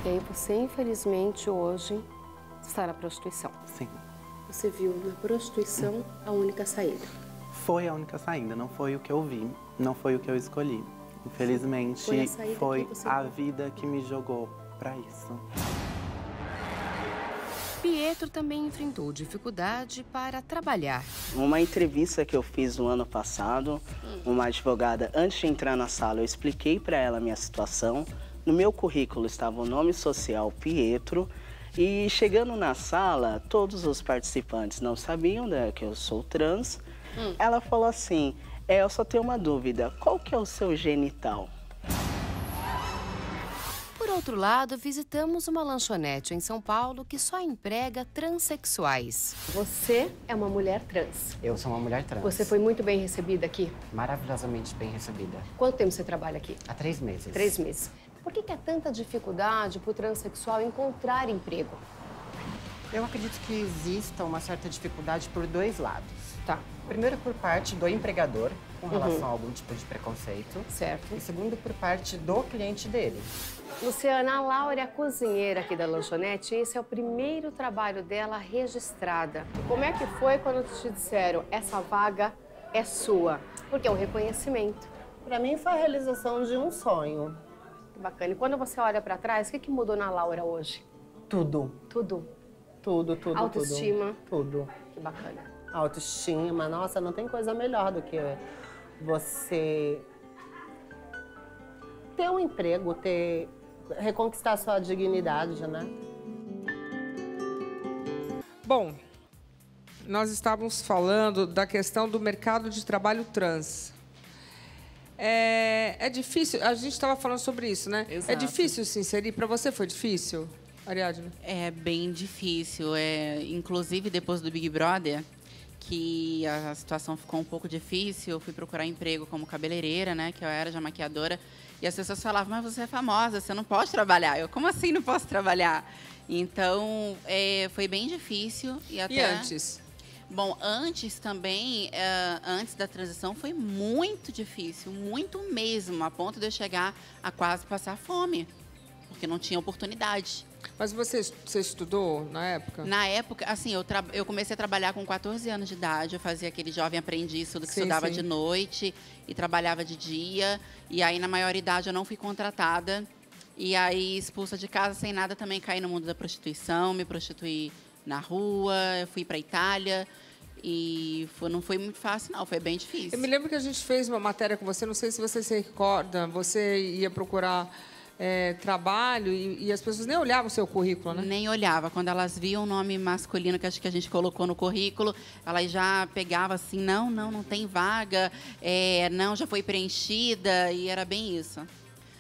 E aí você, infelizmente, hoje está na prostituição. Sim. Você viu na prostituição a única saída? Foi a única saída, não foi o que eu vi, não foi o que eu escolhi. Infelizmente, foi a vida que me jogou para isso. Pietro também enfrentou dificuldade para trabalhar. Uma entrevista que eu fiz no ano passado, uma advogada, antes de entrar na sala, eu expliquei para ela a minha situação. No meu currículo estava o nome social Pietro. E chegando na sala, todos os participantes não sabiam que eu sou trans. Ela falou assim, eu só tenho uma dúvida, qual que é o seu genital? Por outro lado, visitamos uma lanchonete em São Paulo que só emprega transexuais. Você é uma mulher trans. Eu sou uma mulher trans. Você foi muito bem recebida aqui? Maravilhosamente bem recebida. Quanto tempo você trabalha aqui? Há 3 meses. 3 meses. Por que é tanta dificuldade para o transexual encontrar emprego? Eu acredito que exista uma certa dificuldade por 2 lados. Tá. Primeiro, por parte do empregador, com relação a algum tipo de preconceito. Certo. E segundo, por parte do cliente dele. Luciana, a Laura é a cozinheira aqui da lanchonete e esse é o primeiro trabalho dela registrada. Como é que foi quando te disseram, essa vaga é sua? Porque é um reconhecimento. Para mim foi a realização de um sonho. Que bacana. E quando você olha para trás, o que mudou na Laura hoje? Tudo. Tudo? Tudo. Autoestima? Tudo. Que bacana. Autoestima, nossa, não tem coisa melhor do que você ter um emprego, reconquistar sua dignidade, né? Bom, nós estávamos falando da questão do mercado de trabalho trans. É difícil, a gente estava falando sobre isso, né? Exato. É difícil se inserir. Para você foi difícil, Ariadne? É bem difícil. Inclusive, depois do Big Brother, que a situação ficou um pouco difícil, eu fui procurar emprego como cabeleireira, né? Que eu era já maquiadora. E as pessoas falavam, mas você é famosa, você não pode trabalhar. Eu, como assim não posso trabalhar? Então, foi bem difícil. E antes? Bom, antes também, antes da transição, foi muito difícil, muito mesmo, a ponto de eu chegar a quase passar fome, porque não tinha oportunidade. Mas você estudou na época? Na época, assim, eu comecei a trabalhar com 14 anos de idade, eu fazia aquele jovem aprendiz, tudo que estudava de noite e trabalhava de dia. E aí, na maioridade, eu não fui contratada. E aí, expulsa de casa, sem nada, também caí no mundo da prostituição, me prostituí na rua, eu fui para a Itália. E não foi muito fácil, não. Foi bem difícil. Eu me lembro que a gente fez uma matéria com você, não sei se você se recorda, você ia procurar trabalho e as pessoas nem olhavam o seu currículo, né? Nem olhava. Quando elas viam o nome masculino que acho que a gente colocou no currículo, elas já pegavam assim, não tem vaga, não, já foi preenchida, e era bem isso.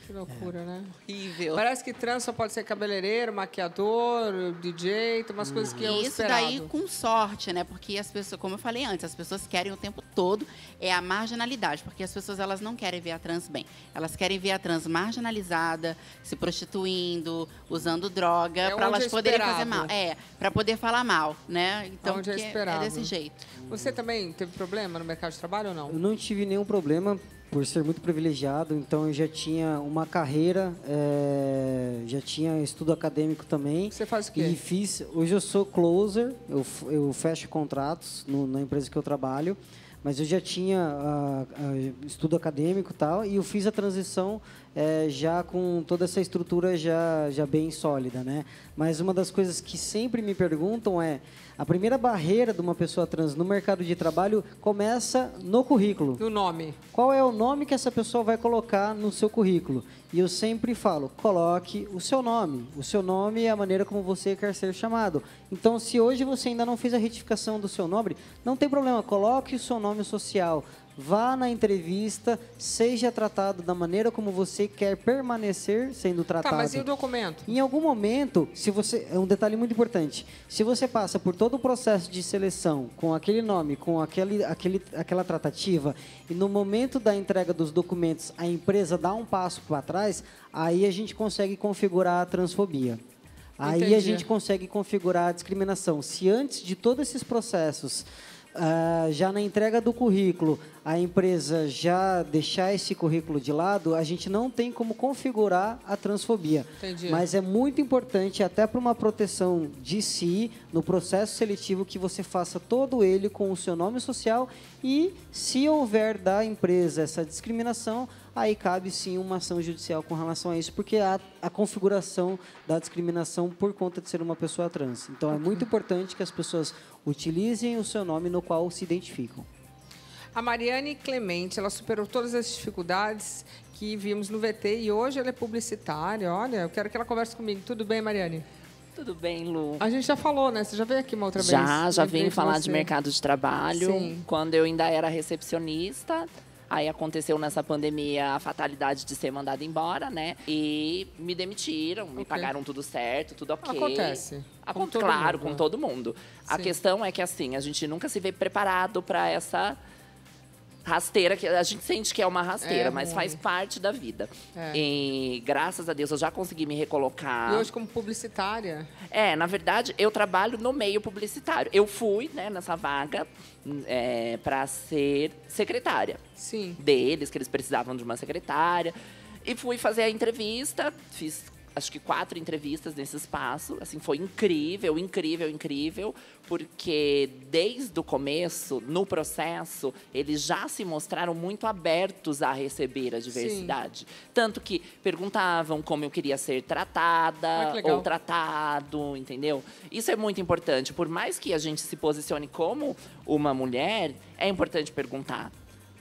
Que loucura, né? Horrível. Parece que trans só pode ser cabeleireiro, maquiador, DJ, tem umas coisas que eu esperava. Isso daí com sorte, né? Porque as pessoas, como eu falei antes, as pessoas querem o tempo todo a marginalidade, porque as pessoas elas não querem ver a trans bem. Elas querem ver a trans marginalizada, se prostituindo, usando droga, para elas poderem fazer mal. Para poder falar mal, né? Então, é desse jeito. Você também teve problema no mercado de trabalho ou não? Eu não tive nenhum problema. Por ser muito privilegiado, então eu já tinha uma carreira, já tinha estudo acadêmico também. Você faz o quê? E hoje eu sou closer, eu fecho contratos na empresa que eu trabalho, mas eu já tinha estudo acadêmico e tal, e eu fiz a transição já com toda essa estrutura já bem sólida, né? Mas uma das coisas que sempre me perguntam a primeira barreira de uma pessoa trans no mercado de trabalho começa no currículo. No nome. Qual é o nome que essa pessoa vai colocar no seu currículo? E eu sempre falo, coloque o seu nome. O seu nome é a maneira como você quer ser chamado. Então, se hoje você ainda não fez a retificação do seu nome, não tem problema, coloque o seu nome social. vá na entrevista, seja tratado da maneira como você quer permanecer sendo tratado. Tá, mas e o documento? Em algum momento, se você, é um detalhe muito importante, se você passa por todo o processo de seleção com aquele nome, com aquela tratativa, e no momento da entrega dos documentos a empresa dá um passo para trás, aí a gente consegue configurar a transfobia. Aí Entendi. a gente consegue configurar a discriminação. Se antes de todos esses processos, já na entrega do currículo, a empresa já deixar esse currículo de lado, a gente não tem como configurar a transfobia. Entendi. Mas é muito importante, até para uma proteção de si, no processo seletivo, que você faça todo ele com o seu nome social e, se houver da empresa essa discriminação, aí cabe sim uma ação judicial com relação a isso, porque há a configuração da discriminação por conta de ser uma pessoa trans. Então, é muito importante que as pessoas utilizem o seu nome no qual se identificam. A Mariane Clemente, ela superou todas as dificuldades que vimos no VT e hoje ela é publicitária. Olha, eu quero que ela converse comigo. Tudo bem, Mariane? Tudo bem, Lu. A gente já falou, né? Você já veio aqui uma outra vez? Já vim falar de mercado de trabalho. Sim. Quando eu ainda era recepcionista. Aí aconteceu nessa pandemia a fatalidade de ser mandada embora, né? E me demitiram, me pagaram tudo certo, tudo ok. Acontece. Com todo Claro, mundo, com né? todo mundo. A Sim. questão é que, assim, a gente nunca se vê preparado para essa rasteira, que a gente sente que é uma rasteira, mas faz parte da vida. É. E graças a Deus eu já consegui me recolocar. E hoje como publicitária? Na verdade, eu trabalho no meio publicitário. Eu fui, né, nessa vaga para ser secretária. Sim. Deles, que eles precisavam de uma secretária. E fui fazer a entrevista, fiz acho que 4 entrevistas nesse espaço. Assim, foi incrível, porque desde o começo, no processo, eles já se mostraram muito abertos a receber a diversidade. Sim. Tanto que perguntavam como eu queria ser tratada ou tratado, entendeu? Isso é muito importante. Por mais que a gente se posicione como uma mulher, é importante perguntar.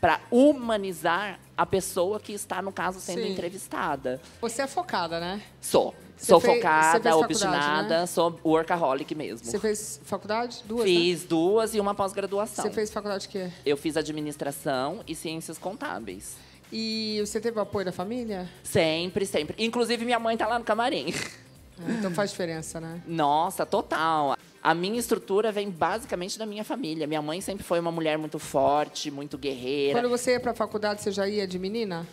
Para humanizar a pessoa que está, no caso, sendo entrevistada. Você é focada, né? Sou focada, obstinada, né? Sou workaholic mesmo. Você fez faculdade? 2, Fiz né? 2 e uma pós-graduação. Você fez faculdade de quê? Eu fiz administração e ciências contábeis. E você teve o apoio da família? Sempre. Inclusive, minha mãe tá lá no camarim. Então faz diferença, né? Nossa, total. A minha estrutura vem basicamente da minha família. Minha mãe sempre foi uma mulher muito forte, muito guerreira. Quando você ia para a faculdade, você já ia de menina?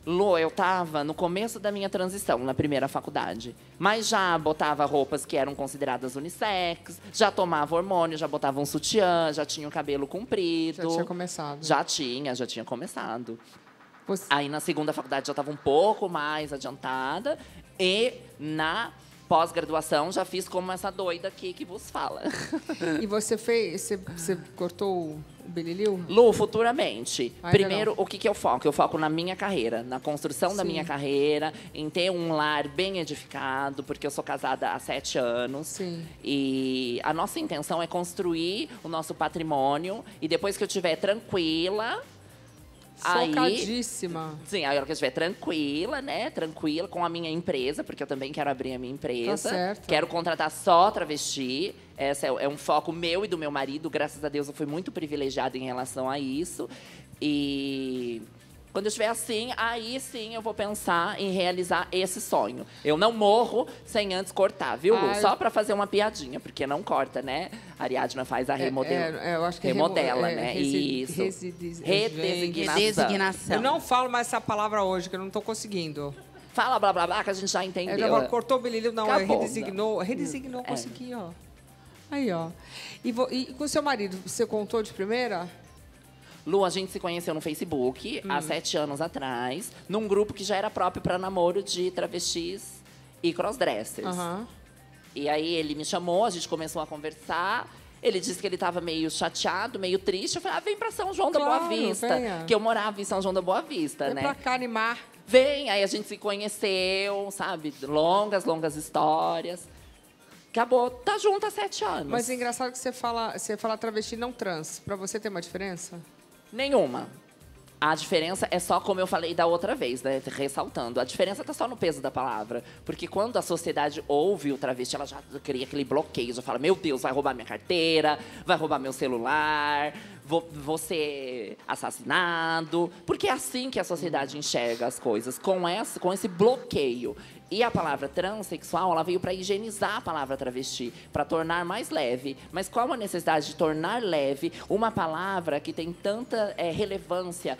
Lu, eu estava no começo da minha transição, na primeira faculdade. Mas já botava roupas que eram consideradas unissex, já tomava hormônio, já botava um sutiã, já tinha o cabelo comprido. Já tinha começado. Já tinha começado. Aí, na segunda faculdade, já estava um pouco mais adiantada. E na pós-graduação, já fiz como essa doida aqui que vos fala. E você cortou o bililiu? Lu, futuramente. Ainda Primeiro, o que eu foco? Eu foco na minha carreira, na construção da minha carreira, em ter um lar bem edificado, porque eu sou casada há 7 anos. Sim. E a nossa intenção é construir o nosso patrimônio. E depois que eu estiver tranquila... Focadíssima. Sim, a hora que eu estiver tranquila, né? Tranquila com a minha empresa, porque eu também quero abrir a minha empresa. Tá certo. Quero contratar só travesti. Esse é um foco meu e do meu marido. Graças a Deus, eu fui muito privilegiada em relação a isso. E quando eu estiver assim, aí sim eu vou pensar em realizar esse sonho. Eu não morro sem antes cortar, viu, Lu? Só para fazer uma piadinha, porque não corta, né? A Ariadna faz a eu acho que remodela, né? Isso. Redesignação. Eu não falo mais essa palavra hoje, que eu não estou conseguindo. Fala blá blá blá, que a gente já entendeu. Já cortou o bililho, não, Acabou, redesignou, consegui, ó. Aí, ó. E com o seu marido, você contou de primeira? Lu, a gente se conheceu no Facebook há 7 anos atrás, num grupo que já era próprio para namoro de travestis e crossdressers. E aí ele me chamou, a gente começou a conversar. Ele disse que ele estava meio chateado, meio triste. Eu falei, vem para São João da Boa Vista. Venha. Que eu morava em São João da Boa Vista, vem né? Pra cá animar. Vem, aí a gente se conheceu, sabe? Longas histórias. Acabou, tá junto há 7 anos. Mas é engraçado que você fala travesti não trans. Pra você tem uma diferença? Nenhuma. A diferença é só como eu falei da outra vez, né? Ressaltando. A diferença está só no peso da palavra. Porque quando a sociedade ouve o travesti, ela já cria aquele bloqueio. Já fala, meu Deus, vai roubar minha carteira, vai roubar meu celular, vou ser assassinado. Porque é assim que a sociedade enxerga as coisas, com esse bloqueio. E a palavra transexual, ela veio para higienizar a palavra travesti, para tornar mais leve. Mas qual a necessidade de tornar leve uma palavra que tem tanta relevância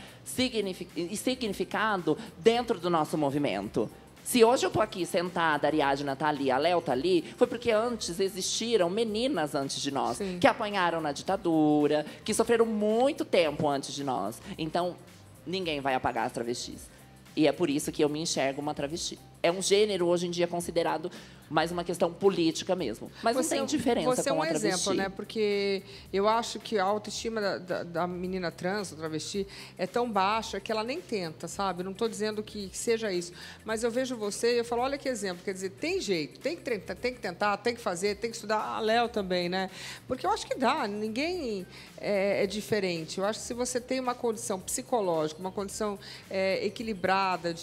e significado dentro do nosso movimento? Se hoje eu tô aqui sentada, a Ariadna tá ali, a Léo tá ali, foi porque antes existiram meninas antes de nós, Sim. que apanharam na ditadura, que sofreram muito tempo antes de nós. Então, ninguém vai apagar as travestis. E é por isso que eu me enxergo uma travesti. É um gênero, hoje em dia, considerado mais uma questão política mesmo. Mas não tem diferença com a travesti. Você é um exemplo, né? Porque eu acho que a autoestima da menina trans, da travesti, é tão baixa que ela nem tenta, sabe? Não estou dizendo que seja isso. Mas eu vejo você e eu falo, olha que exemplo. Quer dizer, tem jeito, tem que tentar, tem que fazer, tem que estudar. A Léo também, né? Porque eu acho que dá, ninguém é diferente. Eu acho que se você tem uma condição psicológica, uma condição equilibrada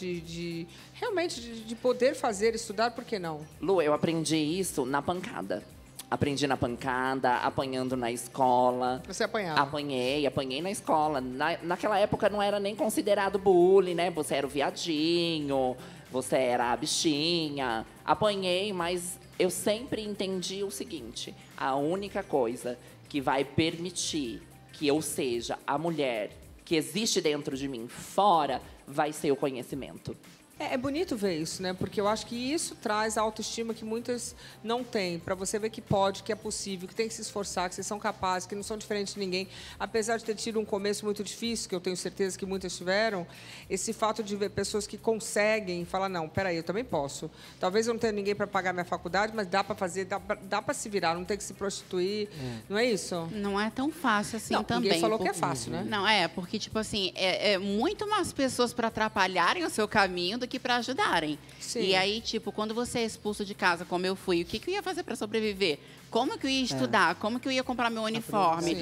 realmente de poder fazer, estudar, por que não? Lu, eu aprendi isso na pancada. Aprendi na pancada, apanhando na escola. Você apanhava? Apanhei na escola. Naquela época não era nem considerado bullying, né? Você era o viadinho, você era a bichinha. Apanhei, mas eu sempre entendi o seguinte: a única coisa que vai permitir que eu seja a mulher que existe dentro de mim fora vai ser o conhecimento. É bonito ver isso, né? Porque eu acho que isso traz a autoestima que muitas não têm. Para você ver que pode, que é possível, que tem que se esforçar, que vocês são capazes, que não são diferentes de ninguém. Apesar de ter tido um começo muito difícil, que eu tenho certeza que muitas tiveram, esse fato de ver pessoas que conseguem falar, não, peraí, eu também posso. Talvez eu não tenha ninguém para pagar minha faculdade, mas dá para fazer, dá para se virar, não tem que se prostituir. Não é isso? Não é tão fácil assim não, também. Ninguém falou que é fácil, né? Não, porque, tipo assim, é muito mais pessoas para atrapalharem o seu caminho do que para ajudarem. Sim. E aí, tipo, quando você é expulso de casa, como eu fui, o que eu ia fazer para sobreviver? Como que eu ia estudar? Como que eu ia comprar meu uniforme?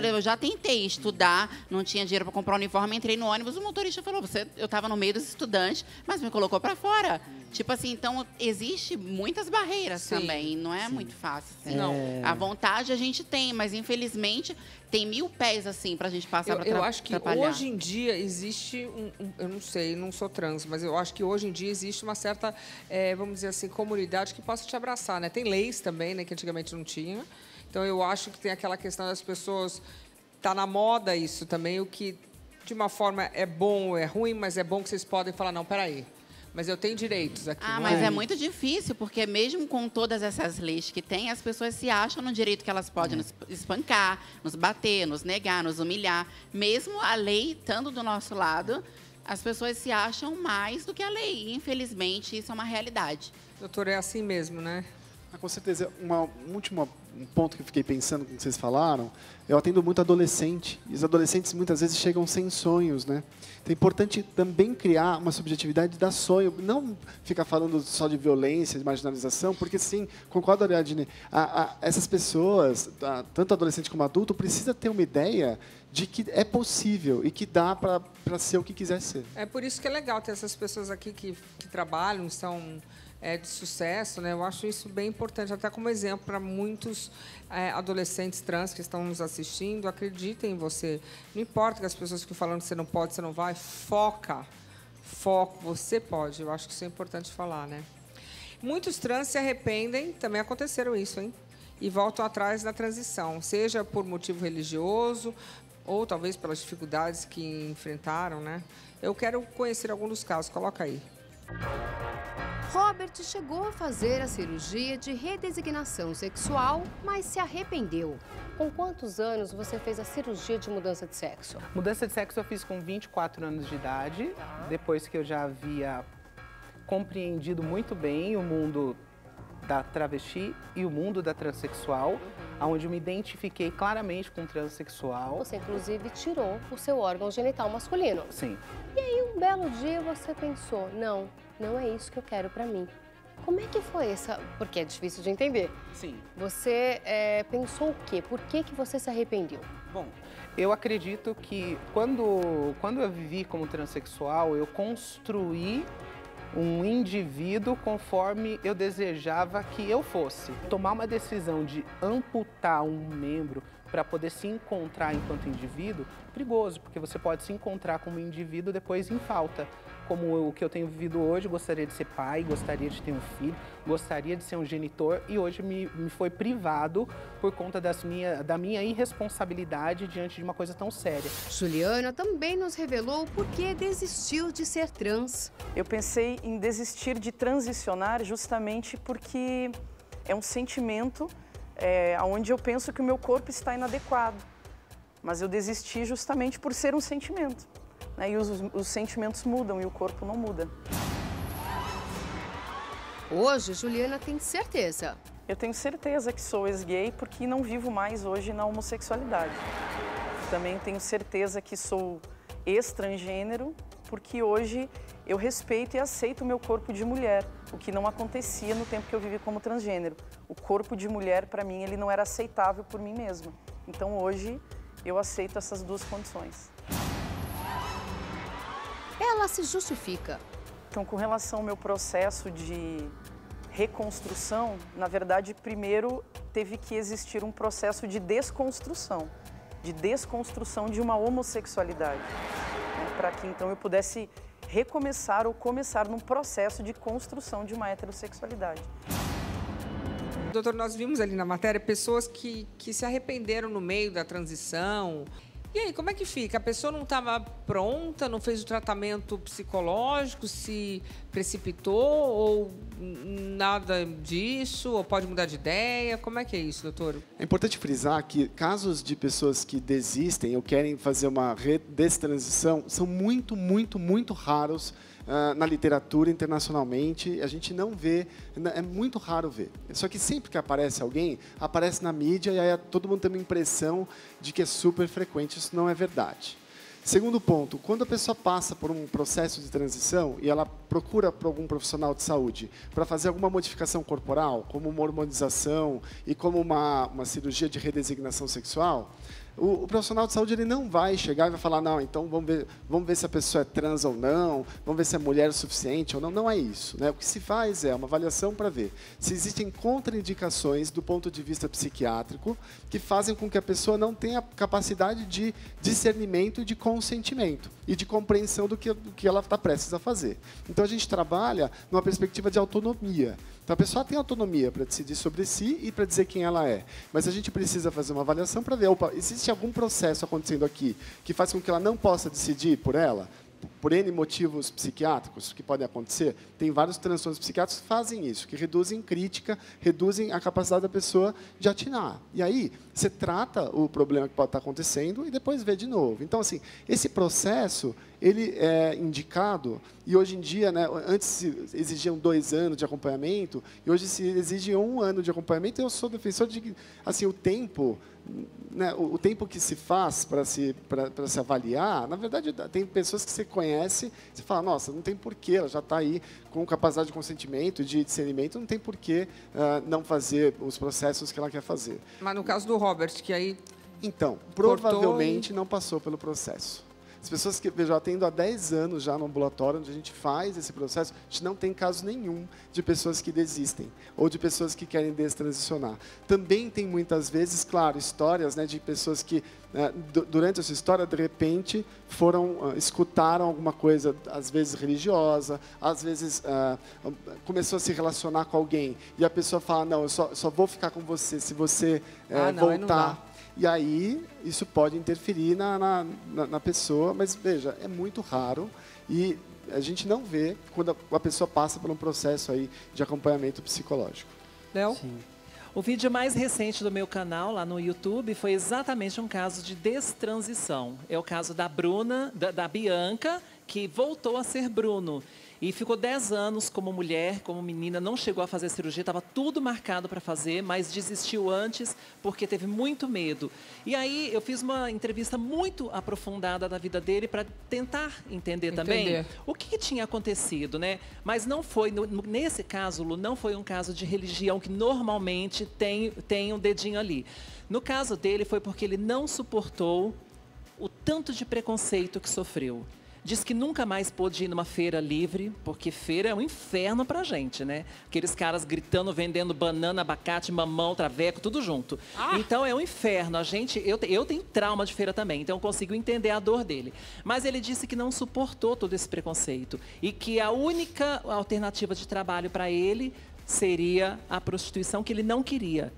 Eu já tentei estudar, não tinha dinheiro para comprar o uniforme, entrei no ônibus, o motorista falou, eu estava no meio dos estudantes, mas me colocou para fora. Tipo assim, então, existe muitas barreiras também, não é muito fácil. Assim. Não. A vontade a gente tem, mas infelizmente tem 1000 pés assim pra gente passar para Eu acho que hoje em dia existe eu não sei, não sou trans, mas eu acho que hoje em dia existe uma certa, vamos dizer assim, comunidade que possa te abraçar, né? Tem leis também, né, que antigamente não tinha. Então eu acho que tem aquela questão das pessoas, tá na moda isso também, o que de uma forma é bom ou é ruim, mas é bom que vocês podem falar, não, peraí. Mas eu tenho direitos aqui. Mas é muito difícil, porque mesmo com todas essas leis que tem, as pessoas se acham no direito que elas podem nos espancar, nos bater, nos negar, nos humilhar. Mesmo a lei estando do nosso lado, as pessoas se acham mais do que a lei. Infelizmente, isso é uma realidade. Doutor, é assim mesmo, né? Com certeza. Um último ponto que eu fiquei pensando com o que vocês falaram, eu atendo muito adolescente, e os adolescentes muitas vezes chegam sem sonhos, né? Então é importante também criar uma subjetividade da sonho, não ficar falando só de violência, de marginalização, porque sim, concordo, Ariadne, essas pessoas, tanto adolescente como adulto, precisa ter uma ideia de que é possível e que dá para ser o que quiser ser. É por isso que é legal ter essas pessoas aqui que trabalham, são de sucesso, né? Eu acho isso bem importante, até como exemplo para muitos adolescentes trans que estão nos assistindo. Acreditem em você. Não importa que as pessoas ficam falando que você não pode, você não vai. Foco, você pode. Eu acho que isso é importante falar, né? Muitos trans se arrependem, também aconteceram isso, hein? E voltam atrás na transição, seja por motivo religioso ou talvez pelas dificuldades que enfrentaram, né? Eu quero conhecer algum dos casos. Coloca aí. Robert chegou a fazer a cirurgia de redesignação sexual, mas se arrependeu. Com quantos anos você fez a cirurgia de mudança de sexo? Mudança de sexo eu fiz com 24 anos de idade, depois que eu já havia compreendido muito bem o mundo da travesti e o mundo da transexual, onde eu me identifiquei claramente com transexual. Você, inclusive, tirou o seu órgão genital masculino. Sim. E aí, um belo dia, você pensou, não é isso que eu quero pra mim. Como é que foi essa... Porque é difícil de entender. Sim. Você pensou o quê? Por que você se arrependeu? Bom, eu acredito que quando eu vivi como transexual, eu construí um indivíduo conforme eu desejava que eu fosse. Tomar uma decisão de amputar um membro para poder se encontrar enquanto indivíduo, perigoso, porque você pode se encontrar como indivíduo depois em falta. Como o que eu tenho vivido hoje, gostaria de ser pai, gostaria de ter um filho, gostaria de ser um genitor e hoje me foi privado por conta da minha irresponsabilidade diante de uma coisa tão séria. Juliana também nos revelou por que desistiu de ser trans. Eu pensei em desistir de transicionar justamente porque é um sentimento onde eu penso que o meu corpo está inadequado. Mas eu desisti justamente por ser um sentimento. E os sentimentos mudam e o corpo não muda. Hoje, Juliana tem certeza. Eu tenho certeza que sou ex-gay porque não vivo mais hoje na homossexualidade. Também tenho certeza que sou ex-transgênero porque hoje eu respeito e aceito o meu corpo de mulher, o que não acontecia no tempo que eu vivi como transgênero. O corpo de mulher, para mim, ele não era aceitável por mim mesma. Então, hoje, eu aceito essas duas condições. Ela se justifica. Então, com relação ao meu processo de reconstrução, na verdade, primeiro teve que existir um processo de desconstrução de uma homossexualidade, para que então eu pudesse recomeçar ou começar num processo de construção de uma heterossexualidade. Doutor, nós vimos ali na matéria pessoas que se arrependeram no meio da transição. E aí, como é que fica? A pessoa não estava pronta, não fez o tratamento psicológico, se precipitou ou nada disso? Ou pode mudar de ideia? Como é que é isso, doutor? É importante frisar que casos de pessoas que desistem ou querem fazer uma destransição são muito, muito, muito raros na literatura internacionalmente. A gente não vê, é muito raro ver. Só que sempre que aparece alguém, aparece na mídia e aí todo mundo tem uma impressão de que é super frequente. Isso não é verdade. Segundo ponto, quando a pessoa passa por um processo de transição e ela procura por algum profissional de saúde para fazer alguma modificação corporal, como uma hormonização e como uma cirurgia de redesignação sexual, o profissional de saúde ele não vai chegar e vai falar, não, então vamos ver se a pessoa é trans ou não, vamos ver se é mulher o suficiente ou não. Não é isso, né? O que se faz é uma avaliação para ver se existem contraindicações do ponto de vista psiquiátrico que fazem com que a pessoa não tenha capacidade de discernimento e de consentimento e de compreensão do que ela está prestes a fazer. Então a gente trabalha numa perspectiva de autonomia. Então a pessoa tem autonomia para decidir sobre si e para dizer quem ela é. Mas a gente precisa fazer uma avaliação para ver, opa, existe algum processo acontecendo aqui que faz com que ela não possa decidir por ela? Por N motivos psiquiátricos que podem acontecer, tem vários transtornos psiquiátricos que fazem isso, que reduzem crítica, reduzem a capacidade da pessoa de atinar. E aí, você trata o problema que pode estar acontecendo e depois vê de novo. Então, assim, esse processo, ele é indicado, e hoje em dia, né, antes se exigiam 2 anos de acompanhamento, e hoje se exige 1 ano de acompanhamento, eu sou defensor de que, assim, o tempo, né, o tempo que se faz para se avaliar, na verdade, tem pessoas que você conhece, você fala, nossa, não tem porquê, ela já está aí com capacidade de consentimento, de discernimento, não tem porquê não fazer os processos que ela quer fazer. Mas no caso do Robert, que aí... Então, provavelmente não passou pelo processo. As pessoas que eu já atendo há 10 anos já no ambulatório, onde a gente faz esse processo, a gente não tem caso nenhum de pessoas que desistem ou de pessoas que querem destransicionar. Também tem muitas vezes, claro, histórias, né, de pessoas que, durante essa história, de repente, escutaram alguma coisa, às vezes religiosa, às vezes começou a se relacionar com alguém e a pessoa fala, não, eu só vou ficar com você se você voltar. E aí, isso pode interferir na pessoa, mas, veja, é muito raro e a gente não vê quando a pessoa passa por um processo aí de acompanhamento psicológico. Léo? Sim. O vídeo mais recente do meu canal, lá no YouTube, foi exatamente um caso de destransição. É o caso da Bruna, da Bianca, que voltou a ser Bruno. E ficou 10 anos como mulher, como menina, não chegou a fazer a cirurgia, estava tudo marcado para fazer, mas desistiu antes porque teve muito medo. E aí eu fiz uma entrevista muito aprofundada da vida dele para tentar entender também o que tinha acontecido, né? Mas não foi, nesse caso, Lu, não foi um caso de religião que normalmente tem um dedinho ali. No caso dele foi porque ele não suportou o tanto de preconceito que sofreu. Diz que nunca mais pôde ir numa feira livre, porque feira é um inferno pra gente, né? Aqueles caras gritando, vendendo banana, abacate, mamão, traveco, tudo junto. Então é um inferno. Eu tenho trauma de feira também, então eu consigo entender a dor dele. Mas ele disse que não suportou todo esse preconceito e que a única alternativa de trabalho para ele seria a prostituição, que ele não queria.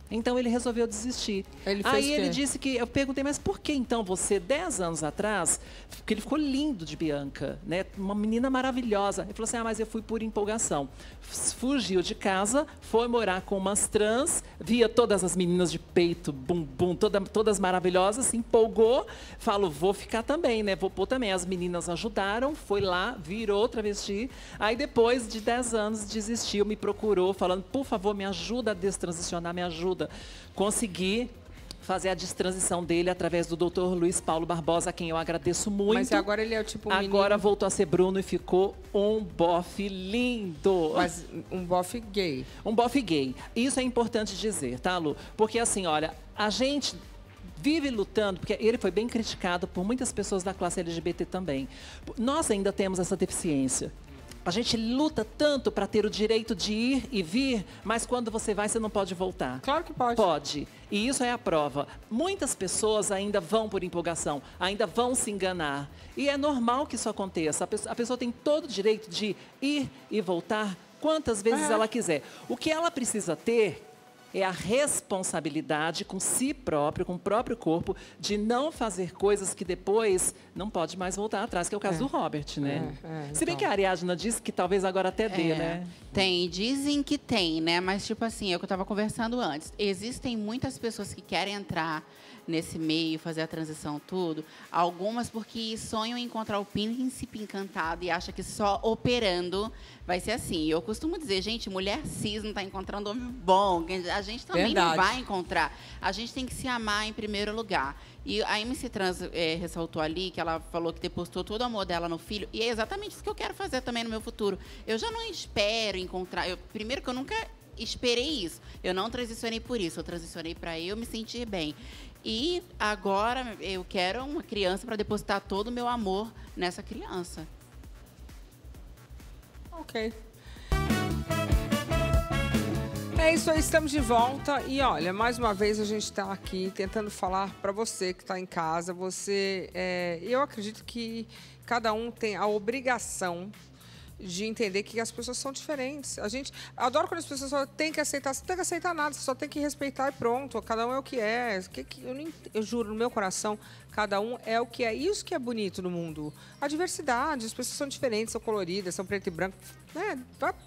Então ele resolveu desistir. Aí ele disse que... Eu perguntei, mas por que então você, 10 anos atrás, porque ele ficou lindo de Bianca, né? Uma menina maravilhosa. Ele falou assim, mas eu fui por empolgação. Fugiu de casa, foi morar com umas trans, via todas as meninas de peito, bumbum, todas maravilhosas, se empolgou, falou, vou ficar também, né? Vou pôr também. As meninas ajudaram, foi lá, virou travesti. Aí depois de 10 anos desistiu, me procurou, falando, por favor, me ajuda a destransicionar, me ajuda. Consegui fazer a destransição dele através do Dr. Luiz Paulo Barbosa, a quem eu agradeço muito. Mas agora ele é o tipo Agora voltou a ser Bruno e ficou um bofe lindo. Mas um bofe gay. Um bofe gay. Isso é importante dizer, tá, Lu? Porque assim, olha, a gente vive lutando, porque ele foi bem criticado por muitas pessoas da classe LGBT também. Nós ainda temos essa deficiência. A gente luta tanto para ter o direito de ir e vir, mas quando você vai, você não pode voltar. Claro que pode. Pode. E isso é a prova. Muitas pessoas ainda vão por empolgação, ainda vão se enganar. E é normal que isso aconteça. A pessoa tem todo o direito de ir e voltar quantas vezes ela quiser. O que ela precisa ter é a responsabilidade com si próprio, com o próprio corpo, de não fazer coisas que depois não pode mais voltar atrás, que é o caso do Robert, né? Se bem que a Ariadna disse que talvez agora até dê, né? Tem, dizem que tem, né? Mas, tipo assim, é o que eu estava conversando antes. Existem muitas pessoas que querem entrar nesse meio, fazer a transição, tudo. Algumas porque sonham em encontrar o príncipe encantado e acham que só operando vai ser assim. Eu costumo dizer, gente, mulher cis não está encontrando homem bom. A gente também não vai encontrar. A gente tem que se amar em primeiro lugar. E a MC Trans ressaltou ali, que ela falou que depositou todo o amor dela no filho. E é exatamente isso que eu quero fazer também no meu futuro. Eu já não espero encontrar... primeiro que eu nunca esperei isso. Eu não transicionei por isso. Eu transicionei para eu me sentir bem. E agora eu quero uma criança para depositar todo o meu amor nessa criança. Ok. É isso aí, estamos de volta. E olha, mais uma vez a gente está aqui tentando falar para você que está em casa. Eu acredito que cada um tem a obrigação de entender que as pessoas são diferentes. Adoro quando as pessoas falam, tem que aceitar. Você não tem que aceitar nada, você só tem que respeitar e pronto. Cada um é o que é. Eu juro, no meu coração, cada um é o que é. Isso que é bonito no mundo. A diversidade, as pessoas são diferentes, são coloridas, são preto e branco.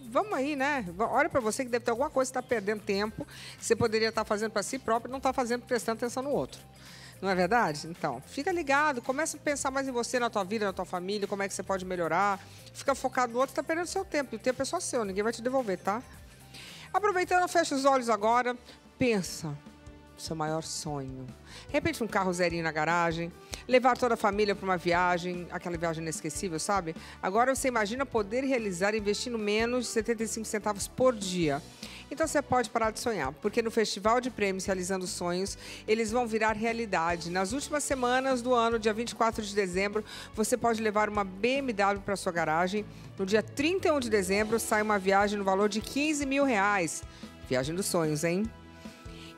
Vamos aí, né? Olha para você que deve ter alguma coisa que está perdendo tempo, que você poderia estar fazendo para si próprio e não está fazendo prestando atenção no outro. Não é verdade? Então, fica ligado, começa a pensar mais em você, na tua vida, na tua família, como é que você pode melhorar. Fica focado no outro, está perdendo seu tempo. E o tempo é só seu, ninguém vai te devolver, tá? Aproveitando, fecha os olhos agora, pensa no seu maior sonho. De repente, um carro zerinho na garagem, levar toda a família para uma viagem, aquela viagem inesquecível, sabe? Agora você imagina poder realizar investindo menos de 75 centavos por dia. Então você pode parar de sonhar, porque no Festival de Prêmios Realizando Sonhos, eles vão virar realidade. Nas últimas semanas do ano, dia 24 de dezembro, você pode levar uma BMW para sua garagem. No dia 31 de dezembro, sai uma viagem no valor de R$15 mil. Viagem dos sonhos, hein?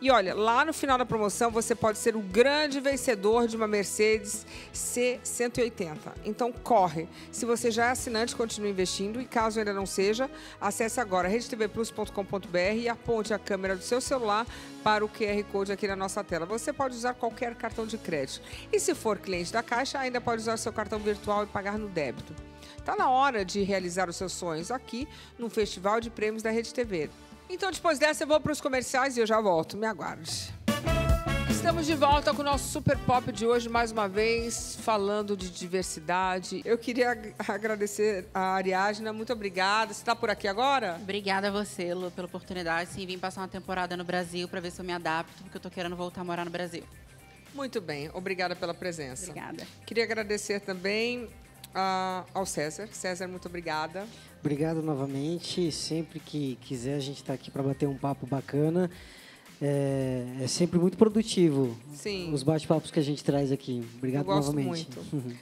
E olha, lá no final da promoção, você pode ser o grande vencedor de uma Mercedes C180. Então, corre. Se você já é assinante, continue investindo. E caso ainda não seja, acesse agora redtvplus.com.br e aponte a câmera do seu celular para o QR Code aqui na nossa tela. Você pode usar qualquer cartão de crédito. E se for cliente da Caixa, ainda pode usar seu cartão virtual e pagar no débito. Está na hora de realizar os seus sonhos aqui no Festival de Prêmios da Rede TV. Então, depois dessa, eu vou para os comerciais e eu já volto. Me aguarde. Estamos de volta com o nosso Super Pop de hoje, mais uma vez, falando de diversidade. Eu queria agradecer a Ariadna. Muito obrigada. Você está por aqui agora? Obrigada a você, Lu, pela oportunidade. Sim, vim passar uma temporada no Brasil para ver se eu me adapto, porque eu estou querendo voltar a morar no Brasil. Muito bem. Obrigada pela presença. Obrigada. Queria agradecer também ao César. César, muito obrigada. Obrigado novamente. Sempre que quiser, a gente está aqui para bater um papo bacana. É sempre muito produtivo. Sim. Os bate-papos que a gente traz aqui. Obrigado novamente. Eu gosto muito.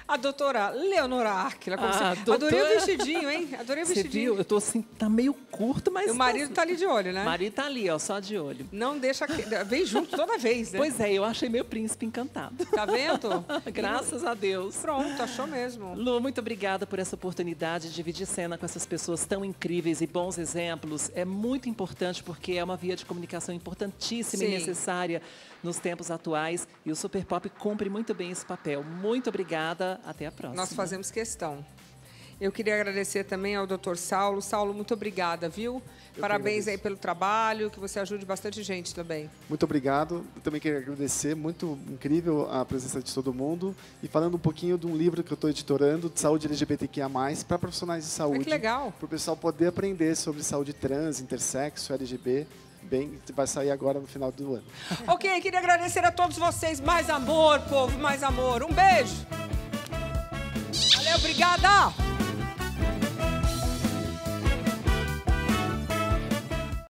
A doutora Leonora Áquila. Adorei o vestidinho, hein? Adorei o vestidinho. Você viu? Eu tô assim, tá meio curto, mas... O marido tá ali de olho, né? O marido tá ali, ó, só de olho. Não deixa... Vem junto toda vez, né? Pois é, eu achei meu príncipe encantado. Tá vendo? Graças a Deus. Pronto, achou mesmo. Lu, muito obrigada por essa oportunidade de dividir cena com essas pessoas tão incríveis e bons exemplos. É muito importante porque é uma via de comunicação importantíssima e necessária nos tempos atuais. E o Super Pop cumpre muito bem esse papel. Muito obrigada. Até a próxima. Nós fazemos questão. Eu queria agradecer também ao Dr. Saulo. Saulo, muito obrigada, viu? Parabéns aí pelo trabalho, que você ajude bastante gente também. Muito obrigado. Eu também queria agradecer, muito incrível a presença de todo mundo. E falando um pouquinho de um livro que eu estou editorando, de saúde LGBTQIA+, para profissionais de saúde. Que legal. Para o pessoal poder aprender sobre saúde trans, intersexo, LGB. Bem, vai sair agora no final do ano. Ok, queria agradecer a todos vocês. Mais amor, povo, mais amor. Um beijo. Valeu, obrigada.